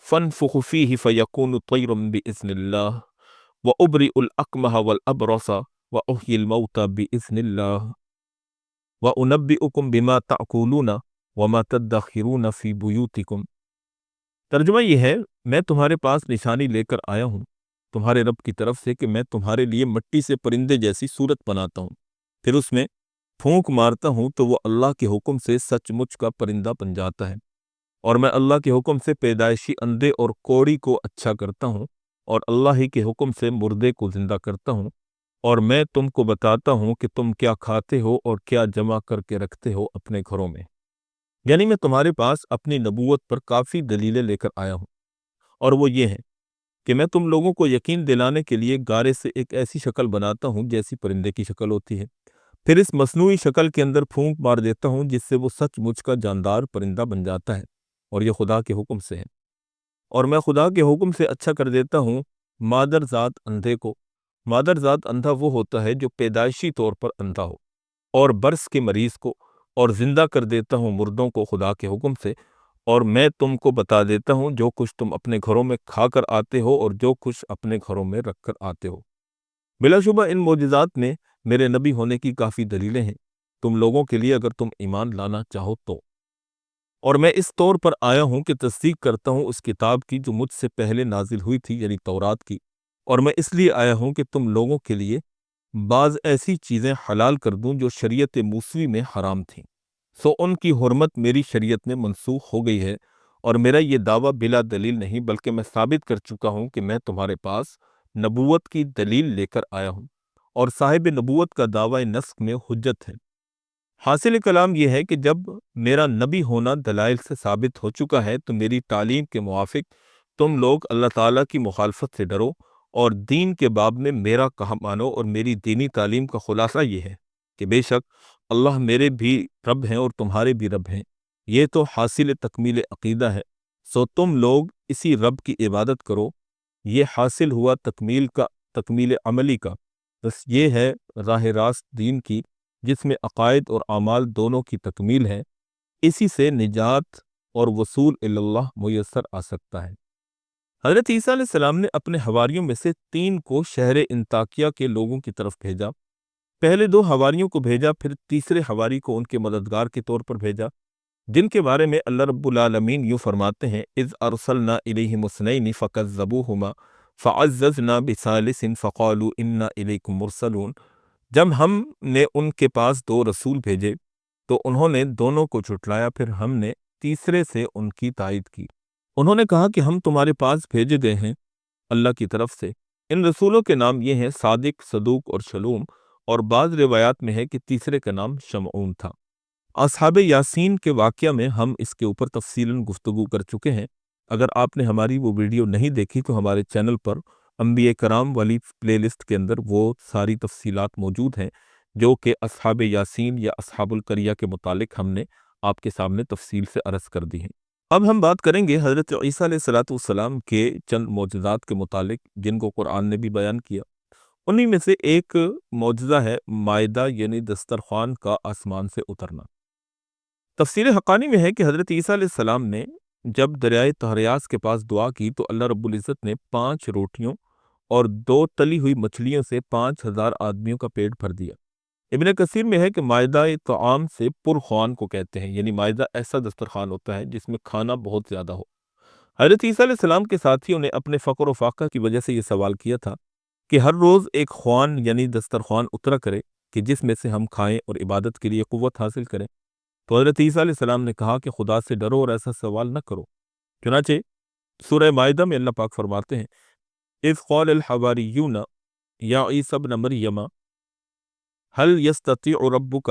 فانفخ فیہ فیکون طیرا بإذن اللہ وابرئ الاکمہ والابرص واحیی الموتى بإذن اللہ وانبئکم بما تأکلون وما تدخرون فی بیوتکم۔ ترجمہ یہ ہے، میں تمہارے پاس نشانی لے کر آیا ہوں تمہارے رب کی طرف سے کہ میں تمہارے لیے مٹی سے پرندے جیسی صورت بناتا ہوں، پھر اس میں پھونک مارتا ہوں تو وہ اللہ کے حکم سے سچ مچ کا پرندہ بن جاتا ہے، اور میں اللہ کے حکم سے پیدائشی اندھے اور کوڑی کو اچھا کرتا ہوں، اور اللہ ہی کے حکم سے مردے کو زندہ کرتا ہوں، اور میں تم کو بتاتا ہوں کہ تم کیا کھاتے ہو اور کیا جمع کر کے رکھتے ہو اپنے گھروں میں۔ یعنی میں تمہارے پاس اپنی نبوت پر کافی دلیلیں لے کر آیا ہوں، اور وہ یہ ہیں کہ میں تم لوگوں کو یقین دلانے کے لیے گارے سے ایک ایسی شکل بناتا ہوں جیسی پرندے کی شکل ہوتی ہے، پھر اس مصنوعی شکل کے اندر پھونک مار دیتا ہوں جس سے وہ سچ مچ کا جاندار پرندہ بن جاتا ہے، اور یہ خدا کے حکم سے ہے۔ اور میں خدا کے حکم سے اچھا کر دیتا ہوں مادر ذات اندھے کو۔ مادر ذات اندھا وہ ہوتا ہے جو پیدائشی طور پر اندھا ہو، اور برس کے مریض کو، اور زندہ کر دیتا ہوں مردوں کو خدا کے حکم سے۔ اور میں تم کو بتا دیتا ہوں جو کچھ تم اپنے گھروں میں کھا کر آتے ہو اور جو کچھ اپنے گھروں میں رکھ کر آتے ہو۔ بلا شبہ ان معجزات میں میرے نبی ہونے کی کافی دلیلیں ہیں تم لوگوں کے لیے، اگر تم ایمان لانا چاہو تو۔ اور میں اس طور پر آیا ہوں کہ تصدیق کرتا ہوں اس کتاب کی جو مجھ سے پہلے نازل ہوئی تھی، یعنی تورات کی۔ اور میں اس لیے آیا ہوں کہ تم لوگوں کے لیے بعض ایسی چیزیں حلال کر دوں جو شریعت موسوی میں حرام تھیں، سو ان کی حرمت میری شریعت میں منسوخ ہو گئی ہے۔ اور میرا یہ دعویٰ بلا دلیل نہیں، بلکہ میں ثابت کر چکا ہوں کہ میں تمہارے پاس نبوت کی دلیل لے کر آیا ہوں، اور صاحب نبوت کا دعویٰ نسخ میں حجت ہے۔ حاصل کلام یہ ہے کہ جب میرا نبی ہونا دلائل سے ثابت ہو چکا ہے تو میری تعلیم کے موافق تم لوگ اللہ تعالیٰ کی مخالفت سے ڈرو، اور دین کے باب میں میرا کہا مانو۔ اور میری دینی تعلیم کا خلاصہ یہ ہے کہ بے شک اللہ میرے بھی رب ہیں اور تمہارے بھی رب ہیں۔ یہ تو حاصل تکمیل عقیدہ ہے، سو تم لوگ اسی رب کی عبادت کرو۔ یہ حاصل ہوا تکمیل عملی کا، بس یہ ہے راہ راست دین کی جس میں عقائد اور اعمال دونوں کی تکمیل ہے۔ اسی سے نجات اور وصول اللہ میسر آ سکتا ہے۔ حضرت عیسیٰ علیہ السلام نے اپنے حواریوں میں سے 3 کو شہر انطاکیہ کے لوگوں کی طرف بھیجا۔ پہلے 2 حواریوں کو بھیجا، پھر تیسرے حواری کو ان کے مددگار کے طور پر بھیجا، جن کے بارے میں اللہ رب العالمین یوں فرماتے ہیں اذ ارسلنا الیہم اثنین فکذبوہما فعززنا بثالث فقالوا انا الیکم مرسلون۔ جب ہم نے ان کے پاس 2 رسول بھیجے تو انہوں نے دونوں کو جھٹلایا، پھر ہم نے تیسرے سے ان کی تائید کی۔ انہوں نے کہا کہ ہم تمہارے پاس بھیجے گئے ہیں اللہ کی طرف سے۔ ان رسولوں کے نام یہ ہیں صادق، صدوق اور شلوم، اور بعض روایات میں ہے کہ تیسرے کا نام شمعون تھا۔ اصحاب یاسین کے واقعہ میں ہم اس کے اوپر تفصیلاً گفتگو کر چکے ہیں۔ اگر آپ نے ہماری وہ ویڈیو نہیں دیکھی تو ہمارے چینل پر انبیاء کرام والی پلے لسٹ کے اندر وہ ساری تفصیلات موجود ہیں جو کہ اصحاب یاسین یا اصحاب القریہ کے متعلق ہم نے آپ کے سامنے تفصیل سے عرض کر دی ہیں۔ اب ہم بات کریں گے حضرت عیسیٰ علیہ السلام کے چند معجزات کے متعلق جن کو قرآن نے بھی بیان کیا۔ انہی میں سے ایک معجزہ ہے مائدہ، یعنی دسترخوان کا آسمان سے اترنا۔ تفسیر حقانی میں ہے کہ حضرت عیسیٰ علیہ السلام نے جب دریائے تہریاس کے پاس دعا کی تو اللہ رب العزت نے 5 روٹیوں اور 2 تلی ہوئی مچھلیوں سے 5000 آدمیوں کا پیٹ بھر دیا۔ ابن کثیر میں ہے کہ مائدہ طعام سے پرخوان کو کہتے ہیں، یعنی مائدہ ایسا دسترخوان ہوتا ہے جس میں کھانا بہت زیادہ ہو۔ حضرت عیسیٰ علیہ السلام کے ساتھیوں نے اپنے فقر و فاقہ کی وجہ سے یہ سوال کیا تھا کہ ہر روز ایک خوان یعنی دسترخوان اترا کرے کہ جس میں سے ہم کھائیں اور عبادت کے لیے قوت حاصل کریں۔ تو حضرت عیسیٰ علیہ السلام نے کہا کہ خدا سے ڈرو اور ایسا سوال نہ کرو۔ چنانچہ سورہ مائدہ میں اللہ پاک فرماتے ہیں اذ قال الحواریون یا عیسیٰ ابن مریم هل يستطيع ربك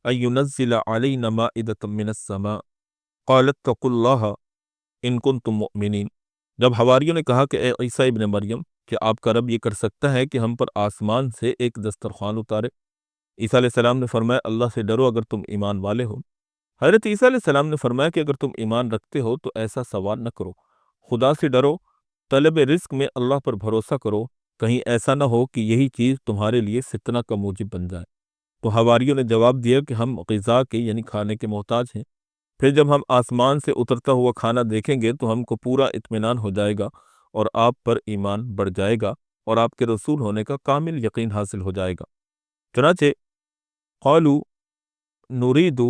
ان ينزل علينا مائدة من السماء قال اتقوا الله ان کنتم مؤمنین۔ جب حواریوں نے کہا کہ اے عیسیٰ ابن مریم، کہ آپ کا رب یہ کر سکتا ہے کہ ہم پر آسمان سے ایک دسترخوان اتارے؟ عیسیٰ علیہ السلام نے فرمایا اللہ سے ڈرو اگر تم ایمان والے ہو۔ حضرت عیسیٰ علیہ السلام نے فرمایا کہ اگر تم ایمان رکھتے ہو تو ایسا سوال نہ کرو، خدا سے ڈرو، طلب رزق میں اللہ پر بھروسہ کرو، کہیں ایسا نہ ہو کہ یہی چیز تمہارے لیے فتنہ کا موجب بن جائے۔ تو حواریوں نے جواب دیا کہ ہم غذا کے یعنی کھانے کے محتاج ہیں، پھر جب ہم آسمان سے اترتا ہوا کھانا دیکھیں گے تو ہم کو پورا اطمینان ہو جائے گا اور آپ پر ایمان بڑھ جائے گا اور آپ کے رسول ہونے کا کامل یقین حاصل ہو جائے گا۔ چنانچہ قالوا نريد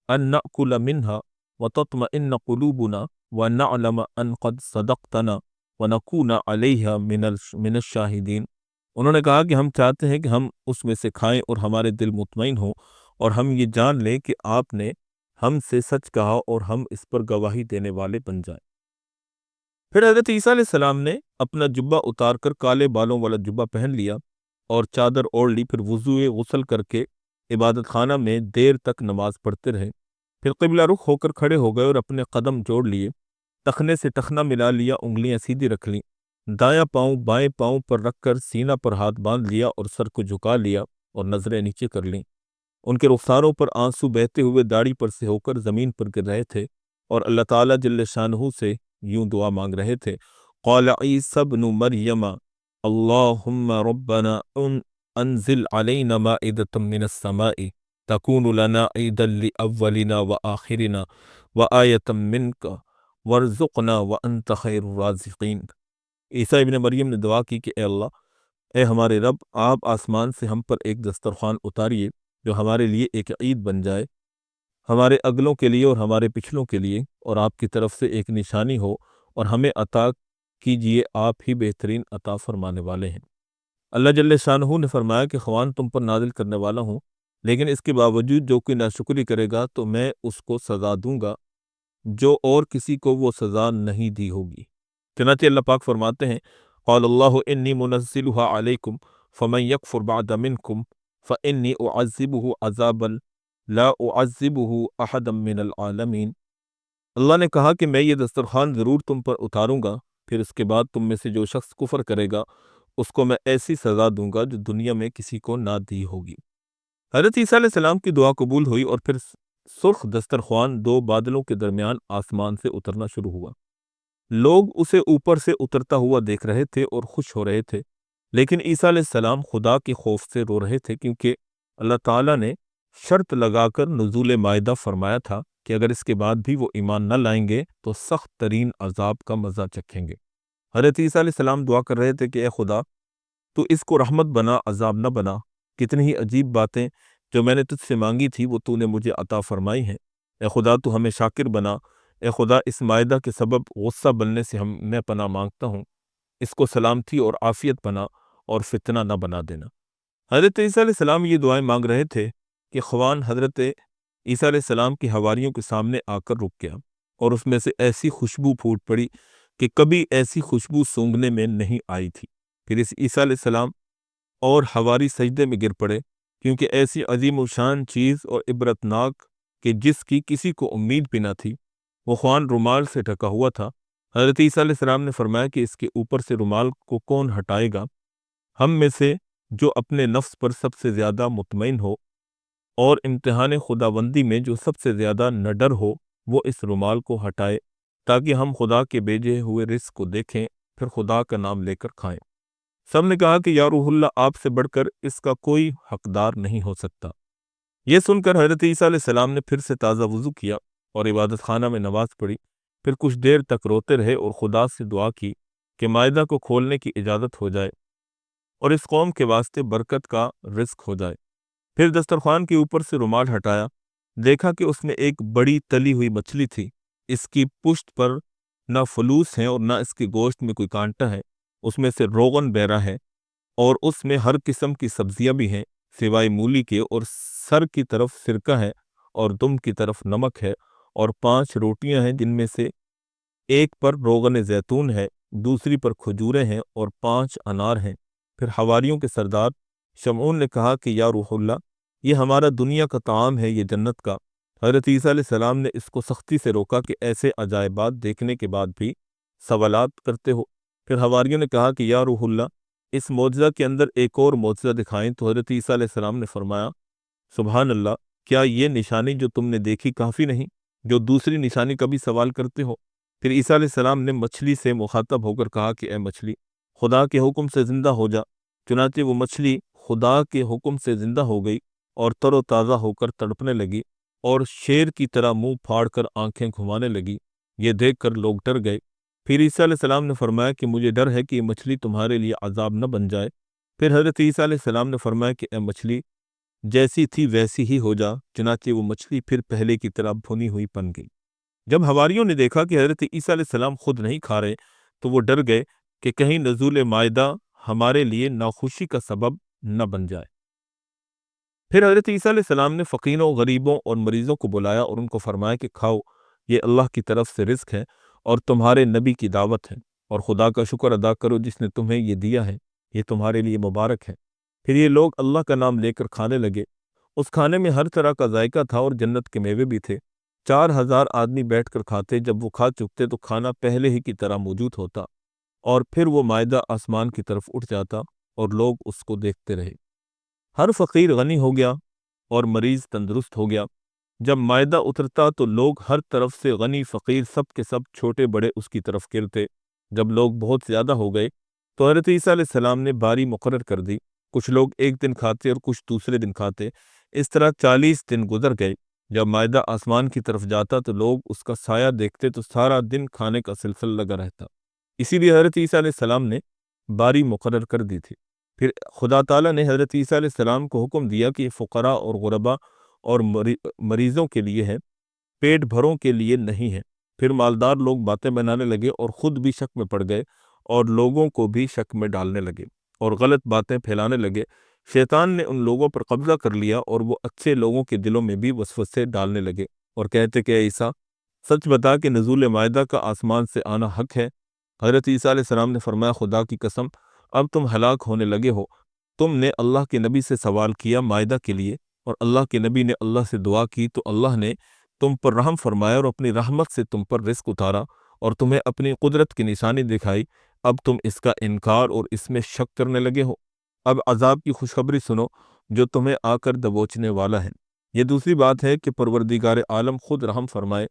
ان نأكل منها وتطمئن قلوبنا ونعلم ان قد صدقتنا ونكون عليها من الشاہدین۔ انہوں نے کہا کہ ہم چاہتے ہیں کہ ہم اس میں سے کھائیں اور ہمارے دل مطمئن ہوں اور ہم یہ جان لیں کہ آپ نے ہم سے سچ کہا اور ہم اس پر گواہی دینے والے بن جائیں۔ پھر حضرت عیسیٰ علیہ السلام نے اپنا جبہ اتار کر کالے بالوں والا جبہ پہن لیا اور چادر اوڑھ لی، پھر وضوء غسل کر کے عبادت خانہ میں دیر تک نماز پڑھتے رہے، پھر قبلہ رخ ہو کر کھڑے ہو گئے اور اپنے قدم جوڑ لیے، ٹخنے سے ٹخنا ملا لیا، انگلیاں سیدھی رکھ لیں، دایاں پاؤں بائیں پاؤں پر رکھ کر سینہ پر ہاتھ باندھ لیا اور سر کو جھکا لیا اور نظریں نیچے کر لیں۔ ان کے رخساروں پر آنسو بہتے ہوئے داڑھی پر سے ہو کر زمین پر گر رہے تھے اور اللہ تعالیٰ جل شانہ سے یوں دعا مانگ رہے تھے، قال عیسی ابن مریم اللہم ربنا انزل علینا مائدۃ من السماء تکون لنا عیدا لأولنا وآخرنا وآیۃ منک وارزقنا وانت خیر الرازقین۔ عیسیٰ ابن مریم نے دعا کی کہ اے اللہ، اے ہمارے رب، آپ آسمان سے ہم پر ایک دسترخوان اتاریے جو ہمارے لیے ایک عید بن جائے، ہمارے اگلوں کے لیے اور ہمارے پچھلوں کے لیے، اور آپ کی طرف سے ایک نشانی ہو، اور ہمیں عطا کیجئے، آپ ہی بہترین عطا فرمانے والے ہیں۔ اللہ جل شانہ نے فرمایا کہ خوان تم پر نازل کرنے والا ہوں، لیکن اس کے باوجود جو کوئی ناشکری کرے گا تو میں اس کو سزا دوں گا جو اور کسی کو وہ سزا نہیں دی ہوگی۔ چنانچہ اللہ پاک فرماتے ہیں، قال اللہ انی منزلها علیکم فمن یکفر بعد منکم فانی اعذبہ عذابا لا اعذبہ احدا من العالمین۔ اللہ نے کہا کہ میں یہ دسترخوان ضرور تم پر اتاروں گا، پھر اس کے بعد تم میں سے جو شخص کفر کرے گا اس کو میں ایسی سزا دوں گا جو دنیا میں کسی کو نہ دی ہوگی۔ حضرت عیسیٰ علیہ السلام کی دعا قبول ہوئی اور پھر سرخ دسترخوان دو بادلوں کے درمیان آسمان سے اترنا شروع ہوا۔ لوگ اسے اوپر سے اترتا ہوا دیکھ رہے تھے اور خوش ہو رہے تھے، لیکن عیسیٰ علیہ السلام خدا کے خوف سے رو رہے تھے، کیونکہ اللہ تعالیٰ نے شرط لگا کر نزول مائدہ فرمایا تھا کہ اگر اس کے بعد بھی وہ ایمان نہ لائیں گے تو سخت ترین عذاب کا مزہ چکھیں گے۔ حضرت عیسیٰ علیہ السلام دعا کر رہے تھے کہ اے خدا، تو اس کو رحمت بنا، عذاب نہ بنا۔ کتنی ہی عجیب باتیں جو میں نے تجھ سے مانگی تھی وہ تو نے مجھے عطا فرمائی ہیں۔ اے خدا، تو ہمیں شاکر بنا۔ اے خدا، اس مائدہ کے سبب غصہ بننے سے میں پناہ مانگتا ہوں، اس کو سلامتی اور عافیت بنا اور فتنہ نہ بنا دینا۔ حضرت عیسیٰ علیہ السلام یہ دعائیں مانگ رہے تھے کہ خوان حضرت عیسیٰ علیہ السلام کی حواریوں کے سامنے آ کر رک گیا اور اس میں سے ایسی خوشبو پھوٹ پڑی کہ کبھی ایسی خوشبو سونگھنے میں نہیں آئی تھی۔ پھر اس عیسیٰ علیہ السلام اور حواری سجدے میں گر پڑے، کیونکہ ایسی عظیم و شان چیز اور عبرتناک کہ جس کی کسی کو امید بھی نہ تھی، وہ خوان رومال سے ڈھکا ہوا تھا۔ حضرت عیسیٰ علیہ السلام نے فرمایا کہ اس کے اوپر سے رومال کو کون ہٹائے گا؟ ہم میں سے جو اپنے نفس پر سب سے زیادہ مطمئن ہو اور امتحان خداوندی میں جو سب سے زیادہ نڈر ہو، وہ اس رومال کو ہٹائے تاکہ ہم خدا کے بھیجے ہوئے رزق کو دیکھیں، پھر خدا کا نام لے کر کھائیں۔ سب نے کہا کہ یا روح اللہ، آپ سے بڑھ کر اس کا کوئی حقدار نہیں ہو سکتا۔ یہ سن کر حضرت عیسیٰ علیہ السلام نے پھر سے تازہ وضو کیا اور عبادت خانہ میں نماز پڑھی، پھر کچھ دیر تک روتے رہے اور خدا سے دعا کی کہ مائدہ کو کھولنے کی اجازت ہو جائے اور اس قوم کے واسطے برکت کا رزق ہو جائے۔ پھر دسترخوان کے اوپر سے رومال ہٹایا، دیکھا کہ اس میں ایک بڑی تلی ہوئی مچھلی تھی۔ اس کی پشت پر نہ فلوس ہیں اور نہ اس کے گوشت میں کوئی کانٹا ہے، اس میں سے روغن بہ رہا ہے اور اس میں ہر قسم کی سبزیاں بھی ہیں سوائے مولی کے، اور سر کی طرف سرکہ ہے اور دم کی طرف نمک ہے، اور 5 روٹیاں ہیں جن میں سے ایک پر روغن زیتون ہے، دوسری پر کھجوریں ہیں اور 5 انار ہیں۔ پھر حواریوں کے سردار شمعون نے کہا کہ یا روح اللہ، یہ ہمارا دنیا کا طعام ہے، یہ جنت کا۔ حضرت عیسیٰ علیہ السلام نے اس کو سختی سے روکا کہ ایسے عجائبات دیکھنے کے بعد بھی سوالات کرتے ہو۔ پھر حواریوں نے کہا کہ یا روح اللہ، اس معجزہ کے اندر ایک اور معجزہ دکھائیں۔ تو حضرت عیسیٰ علیہ السلام نے فرمایا، سبحان اللہ، کیا یہ نشانی جو تم نے دیکھی کافی نہیں، جو دوسری نشانی کا بھی سوال کرتے ہو؟ پھر عیسیٰ علیہ السلام نے مچھلی سے مخاطب ہو کر کہا کہ اے مچھلی، خدا کے حکم سے زندہ ہو جا۔ چنانچہ وہ مچھلی خدا کے حکم سے زندہ ہو گئی اور تر و تازہ ہو کر تڑپنے لگی اور شیر کی طرح منہ پھاڑ کر آنکھیں گھمانے لگی۔ یہ دیکھ کر لوگ ڈر گئے۔ پھر عیسیٰ علیہ السلام نے فرمایا کہ مجھے ڈر ہے کہ یہ مچھلی تمہارے لیے عذاب نہ بن جائے۔ پھر حضرت عیسیٰ علیہ السلام نے فرمایا کہ اے مچھلی، جیسی تھی ویسی ہی ہو جا۔ چنانچہ وہ مچھلی پھر پہلے کی طرح بھنی ہوئی بن گئی۔ جب حواریوں نے دیکھا کہ حضرت عیسیٰ علیہ السلام خود نہیں کھا رہے تو وہ ڈر گئے کہ کہیں نزول مائدہ ہمارے لیے ناخوشی کا سبب نہ بن جائے۔ پھر حضرت عیسیٰ علیہ السلام نے فقیروں، غریبوں اور مریضوں کو بلایا اور ان کو فرمایا کہ کھاؤ، یہ اللہ کی طرف سے رزق ہے اور تمہارے نبی کی دعوت ہے، اور خدا کا شکر ادا کرو جس نے تمہیں یہ دیا ہے، یہ تمہارے لیے مبارک ہے۔ پھر یہ لوگ اللہ کا نام لے کر کھانے لگے۔ اس کھانے میں ہر طرح کا ذائقہ تھا اور جنت کے میوے بھی تھے۔ 4000 آدمی بیٹھ کر کھاتے۔ جب وہ کھا چکتے تو کھانا پہلے ہی کی طرح موجود ہوتا اور پھر وہ مائدہ آسمان کی طرف اٹھ جاتا اور لوگ اس کو دیکھتے رہے۔ ہر فقیر غنی ہو گیا اور مریض تندرست ہو گیا۔ جب مائدہ اترتا تو لوگ ہر طرف سے، غنی فقیر، سب کے سب چھوٹے بڑے اس کی طرف گرتے۔ جب لوگ بہت زیادہ ہو گئے تو حضرت عیسیٰ علیہ السلام نے باری مقرر کر دی، کچھ لوگ ایک دن کھاتے اور کچھ دوسرے دن کھاتے۔ اس طرح 40 دن گزر گئے۔ جب مائدہ آسمان کی طرف جاتا تو لوگ اس کا سایہ دیکھتے تو سارا دن کھانے کا سلسلہ لگا رہتا۔ اسی لیے حضرت عیسیٰ علیہ السلام نے باری مقرر کر دی تھی۔ پھر خدا تعالیٰ نے حضرت عیسیٰ علیہ السلام کو حکم دیا کہ یہ فقراء اور غرباء اور مریضوں کے لیے ہے، پیٹ بھروں کے لیے نہیں ہے۔ پھر مالدار لوگ باتیں بنانے لگے اور خود بھی شک میں پڑ گئے اور لوگوں کو بھی شک میں ڈالنے لگے اور غلط باتیں پھیلانے لگے۔ شیطان نے ان لوگوں پر قبضہ کر لیا اور وہ اچھے لوگوں کے دلوں میں بھی وسوسے ڈالنے لگے اور کہتے کہ اے عیسیٰ، سچ بتا کہ نزول مائدہ کا آسمان سے آنا حق ہے۔ حضرت عیسیٰ علیہ السلام نے فرمایا، خدا کی قسم، اب تم ہلاک ہونے لگے ہو۔ تم نے اللہ کے نبی سے سوال کیا مائدہ کے لیے اور اللہ کے نبی نے اللہ سے دعا کی تو اللہ نے تم پر رحم فرمایا اور اپنی رحمت سے تم پر رزق اتارا اور تمہیں اپنی قدرت کی نشانی دکھائی۔ اب تم اس کا انکار اور اس میں شک کرنے لگے ہو۔ اب عذاب کی خوشخبری سنو جو تمہیں آ کر دبوچنے والا ہے۔ یہ دوسری بات ہے کہ پروردگار عالم خود رحم فرمائے۔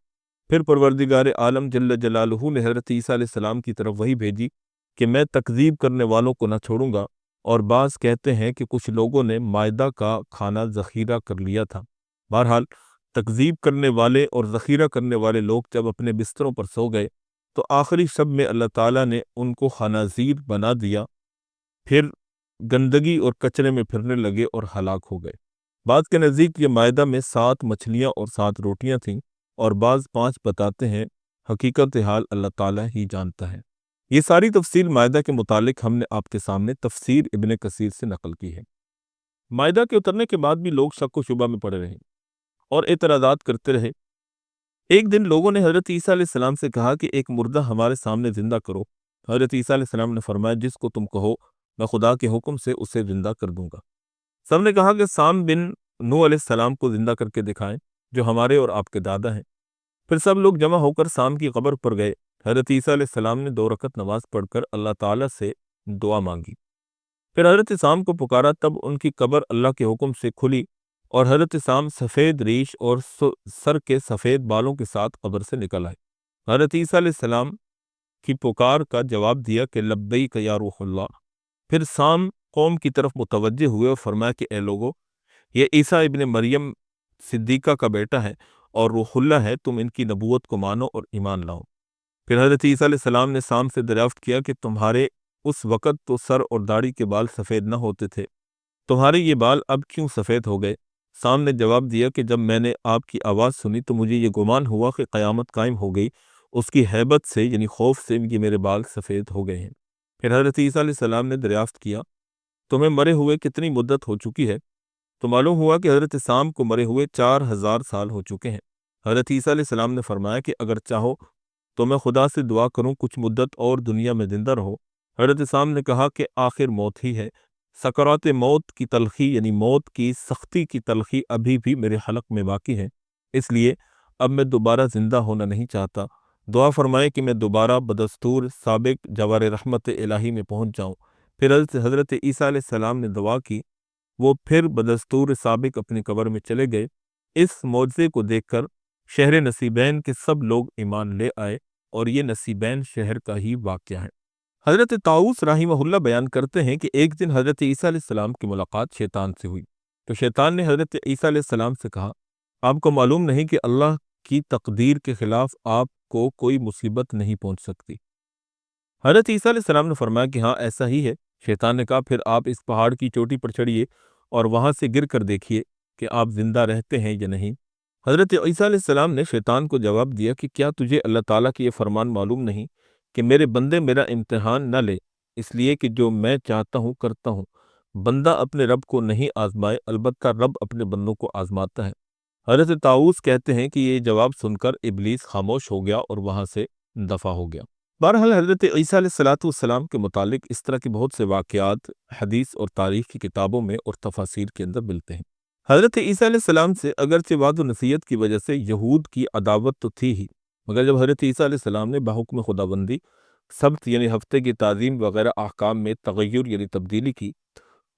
پھر پروردگار عالم جل جلالہ نے حضرت عیسیٰ علیہ السلام کی طرف وحی بھیجی کہ میں تکذیب کرنے والوں کو نہ چھوڑوں گا، اور بعض کہتے ہیں کہ کچھ لوگوں نے مائدہ کا کھانا ذخیرہ کر لیا تھا۔ بہرحال تکذیب کرنے والے اور ذخیرہ کرنے والے لوگ جب اپنے بستروں پر سو گئے تو آخری شب میں اللہ تعالیٰ نے ان کو خنازیر بنا دیا، پھر گندگی اور کچرے میں پھرنے لگے اور ہلاک ہو گئے۔ بعض کے نزدیک یہ مائدہ میں 7 مچھلیاں اور 7 روٹیاں تھیں اور بعض 5 بتاتے ہیں۔ حقیقت حال اللہ تعالیٰ ہی جانتا ہے۔ یہ ساری تفصیل مائدہ کے متعلق ہم نے آپ کے سامنے تفسیر ابن کثیر سے نقل کی ہے۔ مائدہ کے اترنے کے بعد بھی لوگ شک و شبہ میں پڑے رہے اور اعتراضات کرتے رہے۔ ایک دن لوگوں نے حضرت عیسیٰ علیہ السلام سے کہا کہ ایک مردہ ہمارے سامنے زندہ کرو۔ حضرت عیسیٰ علیہ السلام نے فرمایا، جس کو تم کہو میں خدا کے حکم سے اسے زندہ کر دوں گا۔ سب نے کہا کہ سام بن نوح علیہ السلام کو زندہ کر کے دکھائیں جو ہمارے اور آپ کے دادا ہیں۔ پھر سب لوگ جمع ہو کر سام کی قبر پر گئے۔ حضرت عیسیٰ علیہ السلام نے 2 رکعت نماز پڑھ کر اللہ تعالیٰ سے دعا مانگی۔ پھر حضرت سام کو پکارا، تب ان کی قبر اللہ کے حکم سے کھلی اور حضرت سام سفید ریش اور سر کے سفید بالوں کے ساتھ قبر سے نکل آئے۔ حضرت عیسیٰ علیہ السلام کی پکار کا جواب دیا کہ لبیک یا روح اللہ۔ پھر سام قوم کی طرف متوجہ ہوئے اور فرمایا کہ اے لوگو، یہ عیسیٰ ابن مریم صدیقہ کا بیٹا ہے اور روح اللہ ہے، تم ان کی نبوت کو مانو اور ایمان لاؤ۔ پھر حضرت عیسیٰ علیہ السلام نے سام سے دریافت کیا کہ تمہارے اس وقت تو سر اور داڑھی کے بال سفید نہ ہوتے تھے، تمہارے یہ بال اب کیوں سفید ہو گئے؟ سام نے جواب دیا کہ جب میں نے آپ کی آواز سنی تو مجھے یہ گمان ہوا کہ قیامت قائم ہو گئی، اس کی ہیبت سے یعنی خوف سے یہ میرے بال سفید ہو گئے ہیں۔ پھر حضرت عیسیٰ علیہ السلام نے دریافت کیا، تمہیں مرے ہوئے کتنی مدت ہو چکی ہے؟ تو معلوم ہوا کہ حضرت سام کو مرے ہوئے 4000 سال ہو چکے ہیں۔ حضرت عیسیٰ علیہ السلام نے فرمایا کہ اگر چاہو تو میں خدا سے دعا کروں کچھ مدت اور دنیا میں زندہ رہو۔ حضرت سام نے کہا کہ آخر موت ہی ہے، سکرات موت کی تلخی یعنی موت کی سختی کی تلخی ابھی بھی میرے حلق میں باقی ہے، اس لیے اب میں دوبارہ زندہ ہونا نہیں چاہتا۔ دعا فرمائے کہ میں دوبارہ بدستور سابق جوار رحمت الہی میں پہنچ جاؤں۔ پھر حضرت عیسیٰ علیہ السلام نے دعا کی، وہ پھر بدستور سابق اپنی قبر میں چلے گئے۔ اس معجزے کو دیکھ کر شہر نصیبین کے سب لوگ ایمان لے آئے اور یہ نصیبین شہر کا ہی واقعہ ہے۔ حضرت طاؤس رحمہ اللہ بیان کرتے ہیں کہ ایک دن حضرت عیسیٰ علیہ السلام کی ملاقات شیطان سے ہوئی تو شیطان نے حضرت عیسیٰ علیہ السلام سے کہا، آپ کو معلوم نہیں کہ اللہ کی تقدیر کے خلاف آپ کو کوئی مصیبت نہیں پہنچ سکتی؟ حضرت عیسیٰ علیہ السلام نے فرمایا کہ ہاں ایسا ہی ہے۔ شیطان نے کہا، پھر آپ اس پہاڑ کی چوٹی پر چڑھیے اور وہاں سے گر کر دیکھیے کہ آپ زندہ رہتے ہیں یا نہیں۔ حضرت عیسیٰ علیہ السلام نے شیطان کو جواب دیا کہ کیا تجھے اللہ تعالیٰ کی یہ فرمان معلوم نہیں کہ میرے بندے میرا امتحان نہ لے، اس لیے کہ جو میں چاہتا ہوں کرتا ہوں، بندہ اپنے رب کو نہیں آزمائے، البتہ رب اپنے بندوں کو آزماتا ہے۔ حضرت طاؤس کہتے ہیں کہ یہ جواب سن کر ابلیس خاموش ہو گیا اور وہاں سے دفع ہو گیا۔ بہرحال حضرت عیسیٰ علیہ السلام کے متعلق اس طرح کے بہت سے واقعات حدیث اور تاریخ کی کتابوں میں اور تفاسیر کے اندر ملتے ہیں۔ حضرت عیسیٰ علیہ السلام سے اگرچہ وعد و نصیحت کی وجہ سے یہود کی عداوت تو تھی ہی، مگر جب حضرت عیسیٰ علیہ السلام نے بحکم خداوندی سبت یعنی ہفتے کی تعظیم وغیرہ احکام میں تغیر یعنی تبدیلی کی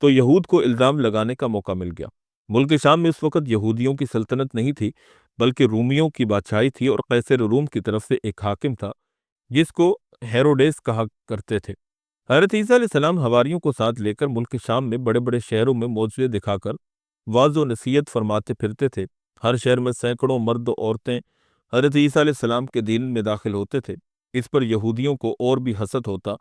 تو یہود کو الزام لگانے کا موقع مل گیا۔ ملک شام میں اس وقت یہودیوں کی سلطنت نہیں تھی بلکہ رومیوں کی بادشاہی تھی، اور قیصر روم کی طرف سے ایک حاکم تھا جس کو ہیروڈیس کہا کرتے تھے۔ حضرت عیسیٰ علیہ السلام حواریوں کو ساتھ لے کر ملک شام میں بڑے بڑے شہروں میں معجزے دکھا کر وعظ و نصیحت فرماتے پھرتے تھے۔ ہر شہر میں سینکڑوں مرد و عورتیں حضرت عیسیٰ علیہ السلام کے دین میں داخل ہوتے تھے۔ اس پر یہودیوں کو اور بھی حسد ہوتا۔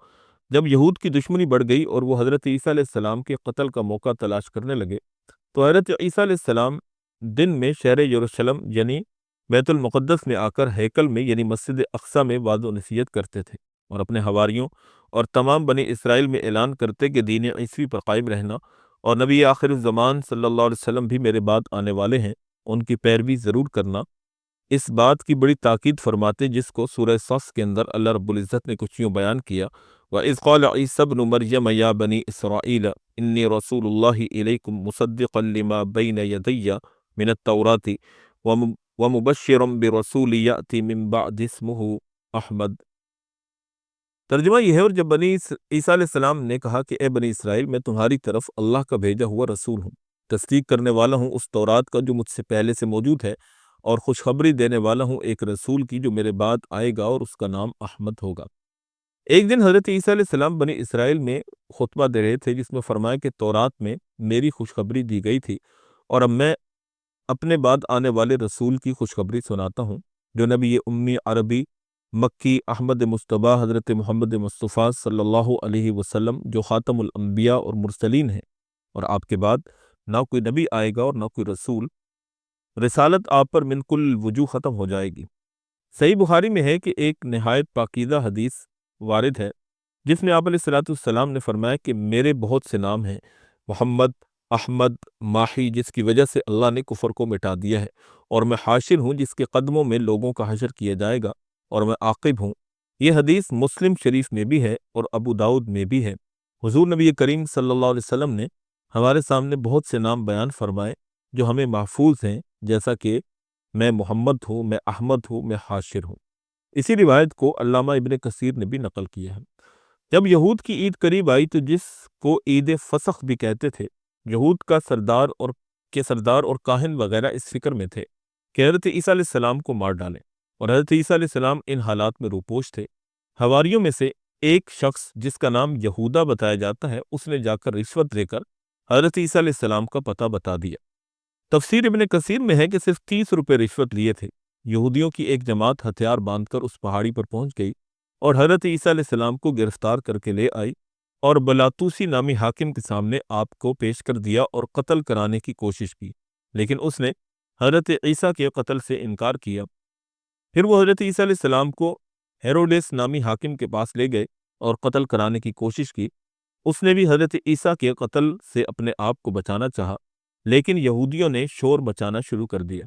جب یہود کی دشمنی بڑھ گئی اور وہ حضرت عیسیٰ علیہ السلام کے قتل کا موقع تلاش کرنے لگے، تو حضرت عیسیٰ علیہ السلام دن میں شہر یروشلم یعنی بیت المقدس میں آ کر ہیکل میں یعنی مسجد اقصیٰ میں وعظ و نصیحت کرتے تھے، اور اپنے حواریوں اور تمام بنی اسرائیل میں اعلان کرتے کہ دین عیسوی پر قائم رہنا، اور نبی آخر الزمان صلی اللہ علیہ وسلم بھی میرے بعد آنے والے ہیں، ان کی پیروی ضرور کرنا۔ اس بات کی بڑی تاکید فرماتے جس کو سورہ صف کے اندر اللہ رب العزت نے کچھ یوں بیان کیا، وَإِذْ قَالَ عِيسَى ابْنُ مَرْيَمَ يَا بَنِي إِسْرَائِيلَ إِنِّي رَسُولُ اللَّهِ إِلَيْكُمْ مُصَدِّقًا لِمَا بَيْنَ يَدَيَّ مِنَ التَّوْرَاةِ وَمُبَشِّرًا بِرَسُولٍ يَأْتِي مِن بَعْدِي اسْمُهُ أَحْمَدُ۔ ترجمہ یہ ہے، اور جب بنی عیسیٰ علیہ السلام نے کہا کہ اے بنی اسرائیل، میں تمہاری طرف اللہ کا بھیجا ہوا رسول ہوں، تصدیق کرنے والا ہوں اس تورات کا جو مجھ سے پہلے سے موجود ہے، اور خوشخبری دینے والا ہوں ایک رسول کی جو میرے بعد آئے گا، اور اس کا نام احمد ہوگا۔ ایک دن حضرت عیسیٰ علیہ السلام بنی اسرائیل میں خطبہ دے رہے تھے، جس میں فرمایا کہ تورات میں میری خوشخبری دی گئی تھی، اور اب میں اپنے بعد آنے والے رسول کی خوشخبری سناتا ہوں، جو نبی امی عربی مکی احمد مصطفیٰ حضرت محمد مصطفیٰ صلی اللہ علیہ وسلم، جو خاتم الانبیاء اور مرسلین ہیں، اور آپ کے بعد نہ کوئی نبی آئے گا اور نہ کوئی رسول، رسالت آپ پر من کل وجوہ ختم ہو جائے گی۔ صحیح بخاری میں ہے کہ ایک نہایت پاکیزہ حدیث وارد ہے جس میں آپ علیہ الصلوۃ والسلام نے فرمایا کہ میرے بہت سے نام ہیں، محمد، احمد، ماحی، جس کی وجہ سے اللہ نے کفر کو مٹا دیا ہے، اور میں حاشر ہوں جس کے قدموں میں لوگوں کا حشر کیا جائے گا، اور میں عاقب ہوں۔ یہ حدیث مسلم شریف میں بھی ہے اور ابو داؤد میں بھی ہے۔ حضور نبی کریم صلی اللہ علیہ وسلم نے ہمارے سامنے بہت سے نام بیان فرمائے جو ہمیں محفوظ ہیں، جیسا کہ میں محمد ہوں، میں احمد ہوں، میں حاشر ہوں۔ اسی روایت کو علامہ ابن کثیر نے بھی نقل کیا ہے۔ جب یہود کی عید قریب آئی تو جس کو عید فسخ بھی کہتے تھے، یہود کا سردار اور کاہن وغیرہ اس فکر میں تھے کہ حضرت عیسیٰ علیہ السلام کو مار ڈالیں، اور حضرت عیسیٰ علیہ السلام ان حالات میں روپوش تھے۔ حواریوں میں سے ایک شخص جس کا نام یہودا بتایا جاتا ہے، اس نے جا کر رشوت دے کر حضرت عیسیٰ علیہ السلام کا پتہ بتا دیا۔ تفسیر ابن کثیر میں ہے کہ صرف 30 روپے رشوت لیے تھے۔ یہودیوں کی ایک جماعت ہتھیار باندھ کر اس پہاڑی پر پہنچ گئی اور حضرت عیسیٰ علیہ السلام کو گرفتار کر کے لے آئی، اور بلاتوسی نامی حاکم کے سامنے آپ کو پیش کر دیا اور قتل کرانے کی کوشش کی، لیکن اس نے حضرت عیسیٰ کے قتل سے انکار کیا۔ پھر وہ حضرت عیسیٰ علیہ السلام کو ہیروڈیس نامی حاکم کے پاس لے گئے اور قتل کرانے کی کوشش کی۔ اس نے بھی حضرت عیسیٰ کے قتل سے اپنے آپ کو بچانا چاہا، لیکن یہودیوں نے شور مچانا شروع کر دیا۔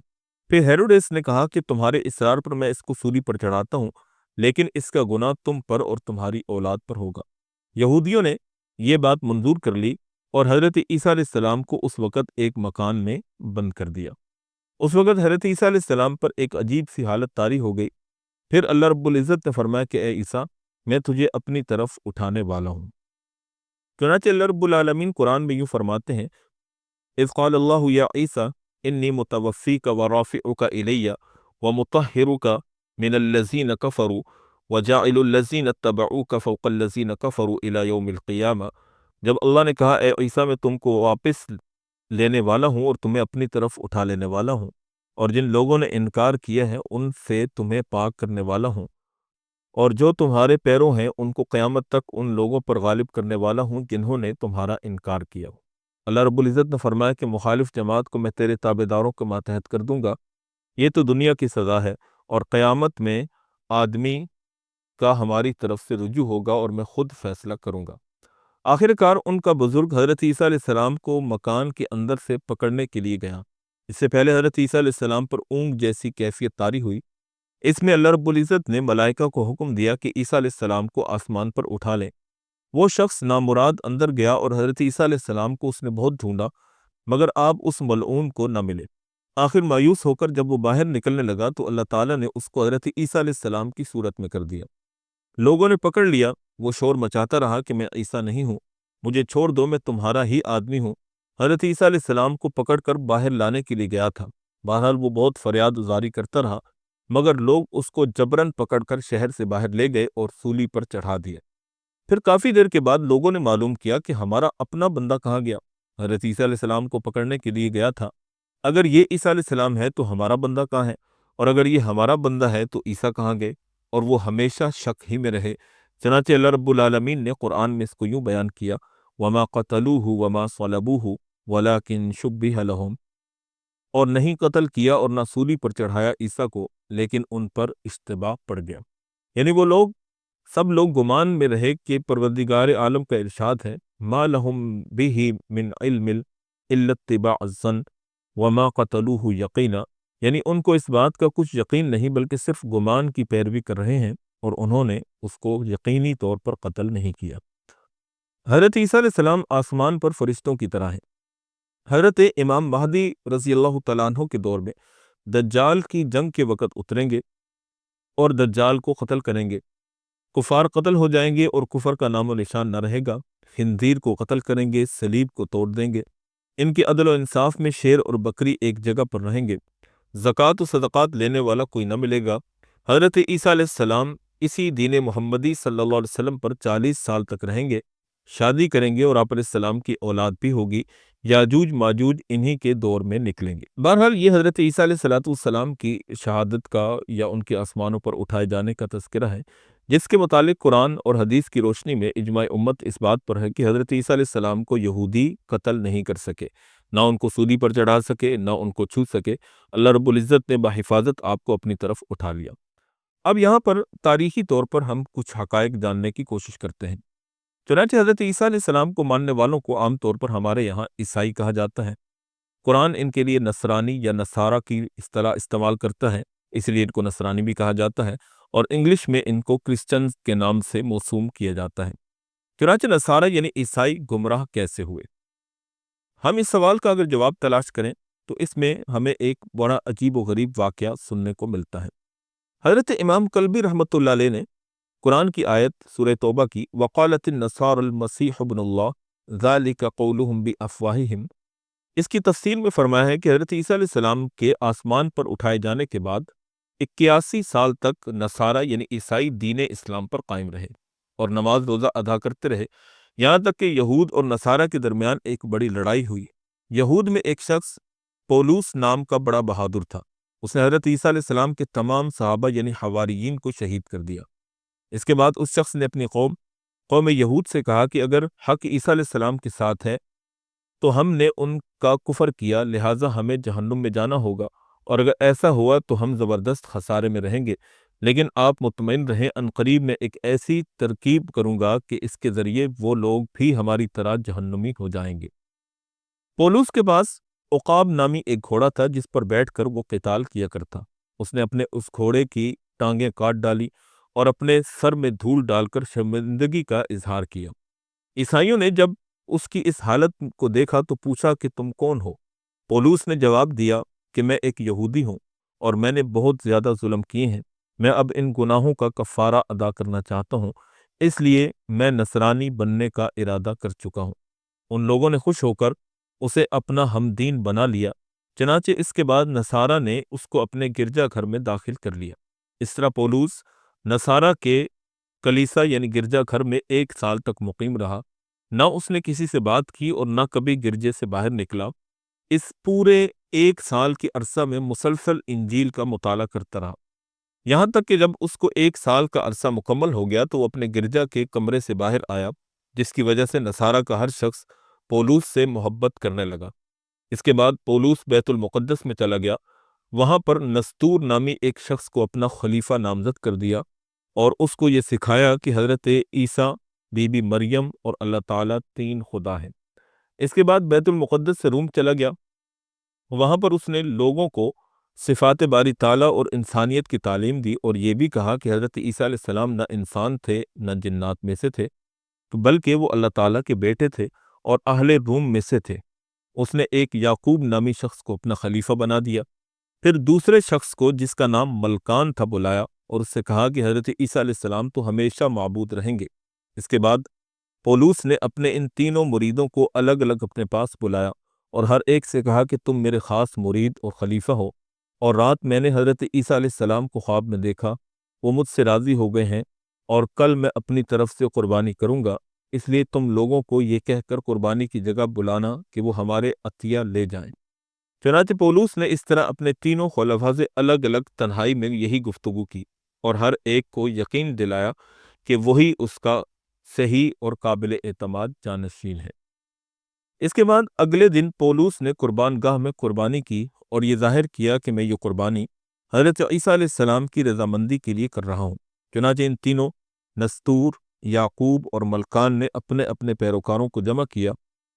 پھر ہیروڈیس نے کہا کہ تمہارے اصرار پر میں اس کو سولی پر چڑھاتا ہوں، لیکن اس کا گناہ تم پر اور تمہاری اولاد پر ہوگا۔ یہودیوں نے یہ بات منظور کر لی اور حضرت عیسیٰ علیہ السلام کو اس وقت ایک مکان میں بند کر دیا۔ اس وقت حضرت عیسیٰ علیہ السلام پر ایک عجیب سی حالت طاری ہو گئی۔ پھر اللہ رب العزت نے فرمایا کہ اے عیسیٰ، میں تجھے اپنی طرف اٹھانے والا ہوں۔ چنانچہ اللہ رب العالمین قرآن میں یوں فرماتے ہیں، اذ قال اللہ یا عیسیٰ انی متوفیک ورافعک الی ومطہرک من الذین کفروا وجاعل الذین اتبعوک فوق الذین کفروا الی یوم القیامہ۔ جب اللہ نے کہا اے عیسیٰ، میں تم کو واپس لینے والا ہوں اور تمہیں اپنی طرف اٹھا لینے والا ہوں، اور جن لوگوں نے انکار کیا ہے ان سے تمہیں پاک کرنے والا ہوں، اور جو تمہارے پیروں ہیں ان کو قیامت تک ان لوگوں پر غالب کرنے والا ہوں جنہوں نے تمہارا انکار کیا۔ اللہ رب العزت نے فرمایا کہ مخالف جماعت کو میں تیرے تابع داروں کے ماتحت کر دوں گا۔ یہ تو دنیا کی سزا ہے، اور قیامت میں آدمی کا ہماری طرف سے رجوع ہوگا اور میں خود فیصلہ کروں گا۔ آخر کار ان کا بزرگ حضرت عیسیٰ علیہ السلام کو مکان کے اندر سے پکڑنے کے لیے گیا۔ اس سے پہلے حضرت عیسیٰ علیہ السلام پر اونگ جیسی کیفیت طاری ہوئی۔ اس میں اللہ رب العزت نے ملائکہ کو حکم دیا کہ عیسیٰ علیہ السلام کو آسمان پر اٹھا لیں۔ وہ شخص نامراد اندر گیا اور حضرت عیسیٰ علیہ السلام کو اس نے بہت ڈھونڈا، مگر آپ اس ملعون کو نہ ملے۔ آخر مایوس ہو کر جب وہ باہر نکلنے لگا تو اللہ تعالیٰ نے اس کو حضرت عیسیٰ علیہ السلام کی صورت میں کر دیا۔ لوگوں نے پکڑ لیا، وہ شور مچاتا رہا کہ میں عیسیٰ نہیں ہوں، مجھے چھوڑ دو، میں تمہارا ہی آدمی ہوں۔ حضرت عیسیٰ علیہ السلام کو پکڑ کر باہر لانے کے لیے گیا تھا۔ بہرحال وہ بہت فریاد گزاری کرتا رہا، مگر لوگ اس کو جبراً پکڑ کر شہر سے باہر لے گئے اور سولی پر چڑھا دیا۔ پھر کافی دیر کے بعد لوگوں نے معلوم کیا کہ ہمارا اپنا بندہ کہاں گیا؟ حضرت عیسیٰ علیہ السلام کو پکڑنے کے لیے گیا تھا، اگر یہ عیسیٰ علیہ السلام ہے تو ہمارا بندہ کہاں ہے؟ اور اگر یہ ہمارا بندہ ہے تو عیسیٰ کہاں گئے؟ اور وہ ہمیشہ شک ہی میں رہے۔ چنانچہ اللہ رب العالمین نے قرآن میں اس کو یوں بیان کیا، وَمَا قَتَلُوهُ وَمَا صَلَبُوهُ وَلَكِنْ شُبِّهَ لَهُمْ، اور نہیں قتل کیا اور نہ سولی پر چڑھایا عیسیٰ کو، لیکن ان پر اشتباہ پڑ گیا۔ یعنی وہ لوگ سب لوگ گمان میں رہے کہ پروردگار عالم کا ارشاد ہے، ما لہم بہ من علم الا اتباع الظن وما قتلوہ یقینا، یعنی ان کو اس بات کا کچھ یقین نہیں بلکہ صرف گمان کی پیروی کر رہے ہیں، اور انہوں نے اس کو یقینی طور پر قتل نہیں کیا۔ حضرت عیسیٰ علیہ السلام آسمان پر فرشتوں کی طرح ہیں۔ حضرت امام مہدی رضی اللہ تعالیٰ عنہ کے دور میں دجال کی جنگ کے وقت اتریں گے اور دجال کو قتل کریں گے۔ کفار قتل ہو جائیں گے اور کفر کا نام و نشان نہ رہے گا۔ خنزیر کو قتل کریں گے، صلیب کو توڑ دیں گے۔ ان کے عدل و انصاف میں شیر اور بکری ایک جگہ پر رہیں گے۔ زکوٰۃ و صدقات لینے والا کوئی نہ ملے گا۔ حضرت عیسیٰ علیہ السلام اسی دین محمدی صلی اللہ علیہ وسلم پر 40 سال تک رہیں گے، شادی کریں گے اور آپ علیہ السلام کی اولاد بھی ہوگی۔ یاجوج ماجوج انہی کے دور میں نکلیں گے۔ بہرحال یہ حضرت عیسیٰ علیہ السلام کی شہادت کا یا ان کے آسمانوں پر اٹھائے جانے کا تذکرہ ہے، جس کے متعلق قرآن اور حدیث کی روشنی میں اجماع امت اس بات پر ہے کہ حضرت عیسیٰ علیہ السلام کو یہودی قتل نہیں کر سکے، نہ ان کو سولی پر چڑھا سکے، نہ ان کو چھو سکے۔ اللہ رب العزت نے بحفاظت آپ کو اپنی طرف اٹھا لیا۔ اب یہاں پر تاریخی طور پر ہم کچھ حقائق جاننے کی کوشش کرتے ہیں۔ چنانچہ حضرت عیسیٰ علیہ السلام کو ماننے والوں کو عام طور پر ہمارے یہاں عیسائی کہا جاتا ہے۔ قرآن ان کے لیے نصرانی یا نصارہ کی اصطلاح استعمال کرتا ہے، اس لیے ان کو نصرانی بھی کہا جاتا ہے، اور انگلش میں ان کو کرسچنز کے نام سے موسوم کیا جاتا ہے۔ چنانچہ نصارہ یعنی عیسائی گمراہ کیسے ہوئے؟ ہم اس سوال کا اگر جواب تلاش کریں تو اس میں ہمیں ایک بڑا عجیب و غریب واقعہ سننے کو ملتا ہے۔ حضرت امام کلبی رحمۃ اللہ علیہ نے قرآن کی آیت سورہ توبہ کی وقالت النصارى المسیح ابن اللہ ذلک قولہم بافواہہم، اس کی تفسیر میں فرمایا ہے کہ حضرت عیسیٰ علیہ السلام کے آسمان پر اٹھائے جانے کے بعد 81 سال تک نصارہ یعنی عیسائی دین اسلام پر قائم رہے اور نماز روزہ ادا کرتے رہے، یہاں تک کہ یہود اور نصارہ کے درمیان ایک بڑی لڑائی ہوئی۔ یہود میں ایک شخص پولوس نام کا بڑا بہادر تھا، اس نے حضرت عیسیٰ علیہ السلام کے تمام صحابہ یعنی حواریین کو شہید کر دیا۔ اس کے بعد اس شخص نے اپنی قوم یہود سے کہا کہ اگر حق عیسیٰ علیہ السلام کے ساتھ ہے تو ہم نے ان کا کفر کیا، لہٰذا ہمیں جہنم میں جانا ہوگا، اور اگر ایسا ہوا تو ہم زبردست خسارے میں رہیں گے، لیکن آپ مطمئن رہیں عنقریب میں ایک ایسی ترکیب کروں گا کہ اس کے ذریعے وہ لوگ بھی ہماری طرح جہنمی ہو جائیں گے۔ پولوس کے پاس عقاب نامی ایک گھوڑا تھا جس پر بیٹھ کر وہ قتال کیا کرتا۔ اس نے اپنے اس گھوڑے کی ٹانگیں کاٹ ڈالی اور اپنے سر میں دھول ڈال کر شرمندگی کا اظہار کیا۔ عیسائیوں نے جب اس کی اس حالت کو دیکھا تو پوچھا کہ تم کون ہو؟ پولوس نے جواب دیا کہ میں ایک یہودی ہوں اور میں نے بہت زیادہ ظلم کیے ہیں، میں اب ان گناہوں کا کفارہ ادا کرنا چاہتا ہوں، اس لیے میں نصرانی بننے کا ارادہ کر چکا ہوں۔ ان لوگوں نے خوش ہو کر اسے اپنا ہم دین بنا لیا۔ چنانچہ اس کے بعد نصارہ نے اس کو اپنے گرجا گھر میں داخل کر لیا۔ اس طرح پولوس نصارہ کے کلیسا یعنی گرجا گھر میں 1 سال تک مقیم رہا، نہ اس نے کسی سے بات کی اور نہ کبھی گرجے سے باہر نکلا۔ اس پورے 1 سال کے عرصہ میں مسلسل انجیل کا مطالعہ کرتا رہا، یہاں تک کہ جب اس کو 1 سال کا عرصہ مکمل ہو گیا تو وہ اپنے گرجا کے کمرے سے باہر آیا، جس کی وجہ سے نصارہ کا ہر شخص پولوس سے محبت کرنے لگا۔ اس کے بعد پولوس بیت المقدس میں چلا گیا، وہاں پر نستور نامی ایک شخص کو اپنا خلیفہ نامزد کر دیا اور اس کو یہ سکھایا کہ حضرت عیسیٰ، بی بی مریم اور اللہ تعالیٰ 3 خدا ہیں۔ اس کے بعد بیت المقدس سے روم چلا گیا، وہاں پر اس نے لوگوں کو صفات باری تعالیٰ اور انسانیت کی تعلیم دی اور یہ بھی کہا کہ حضرت عیسیٰ علیہ السلام نہ انسان تھے نہ جنات میں سے تھے، بلکہ وہ اللہ تعالیٰ کے بیٹے تھے اور اہل روم میں سے تھے۔ اس نے ایک یعقوب نامی شخص کو اپنا خلیفہ بنا دیا، پھر دوسرے شخص کو جس کا نام ملکان تھا بلایا اور اس سے کہا کہ حضرت عیسیٰ علیہ السلام تو ہمیشہ معبود رہیں گے۔ اس کے بعد پولوس نے اپنے ان تینوں مریدوں کو الگ الگ اپنے پاس بلایا اور ہر ایک سے کہا کہ تم میرے خاص مرید اور خلیفہ ہو، اور رات میں نے حضرت عیسیٰ علیہ السلام کو خواب میں دیکھا، وہ مجھ سے راضی ہو گئے ہیں، اور کل میں اپنی طرف سے قربانی کروں گا، اس لیے تم لوگوں کو یہ کہہ کر قربانی کی جگہ بلانا کہ وہ ہمارے عطیہ لے جائیں۔ چنانچہ پولوس نے اس طرح اپنے تینوں خلفاء سے الگ الگ تنہائی میں یہی گفتگو کی، اور ہر ایک کو یقین دلایا کہ وہی اس کا صحیح اور قابل اعتماد جانشین ہے۔ اس کے بعد اگلے دن پولوس نے قربان گاہ میں قربانی کی اور یہ ظاہر کیا کہ میں یہ قربانی حضرت عیسیٰ علیہ السلام کی رضامندی کے لیے کر رہا ہوں۔ چنانچہ ان تینوں نستور، یعقوب اور ملکان نے اپنے اپنے پیروکاروں کو جمع کیا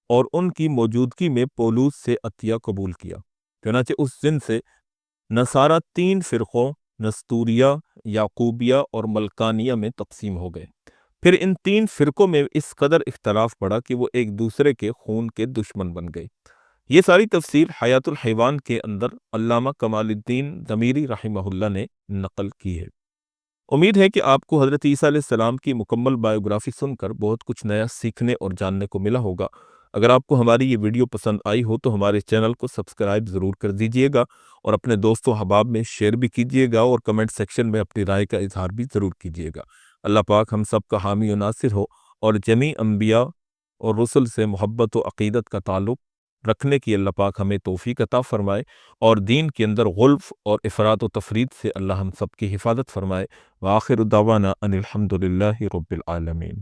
اور ان کی موجودگی میں پولوس سے عطیہ قبول کیا۔ چنانچہ اس دن سے نصارہ 3 فرقوں نستوریہ، یعقوبیہ اور ملکانیہ میں تقسیم ہو گئے۔ پھر ان 3 فرقوں میں اس قدر اختلاف پڑا کہ وہ ایک دوسرے کے خون کے دشمن بن گئے۔ یہ ساری تفصیل حیات الحیوان کے اندر علامہ کمال الدین ضمیری رحمہ اللہ نے نقل کی ہے۔ امید ہے کہ آپ کو حضرت عیسیٰ علیہ السلام کی مکمل بائیوگرافی سن کر بہت کچھ نیا سیکھنے اور جاننے کو ملا ہوگا۔ اگر آپ کو ہماری یہ ویڈیو پسند آئی ہو تو ہمارے چینل کو سبسکرائب ضرور کر دیجئے گا، اور اپنے دوست و احباب میں شیئر بھی کیجئے گا، اور کمنٹ سیکشن میں اپنی رائے کا اظہار بھی ضرور کیجئے گا۔ اللہ پاک ہم سب کا حامی و ناصر ہو، اور جمیع انبیاء اور رسل سے محبت و عقیدت کا تعلق رکھنے کی اللہ پاک ہمیں توفیق عطا فرمائے، اور دین کے اندر غلف اور افراط و تفرید سے اللہ ہم سب کی حفاظت فرمائے۔ وآخر دعوانا ان الحمد للہ رب العالمین۔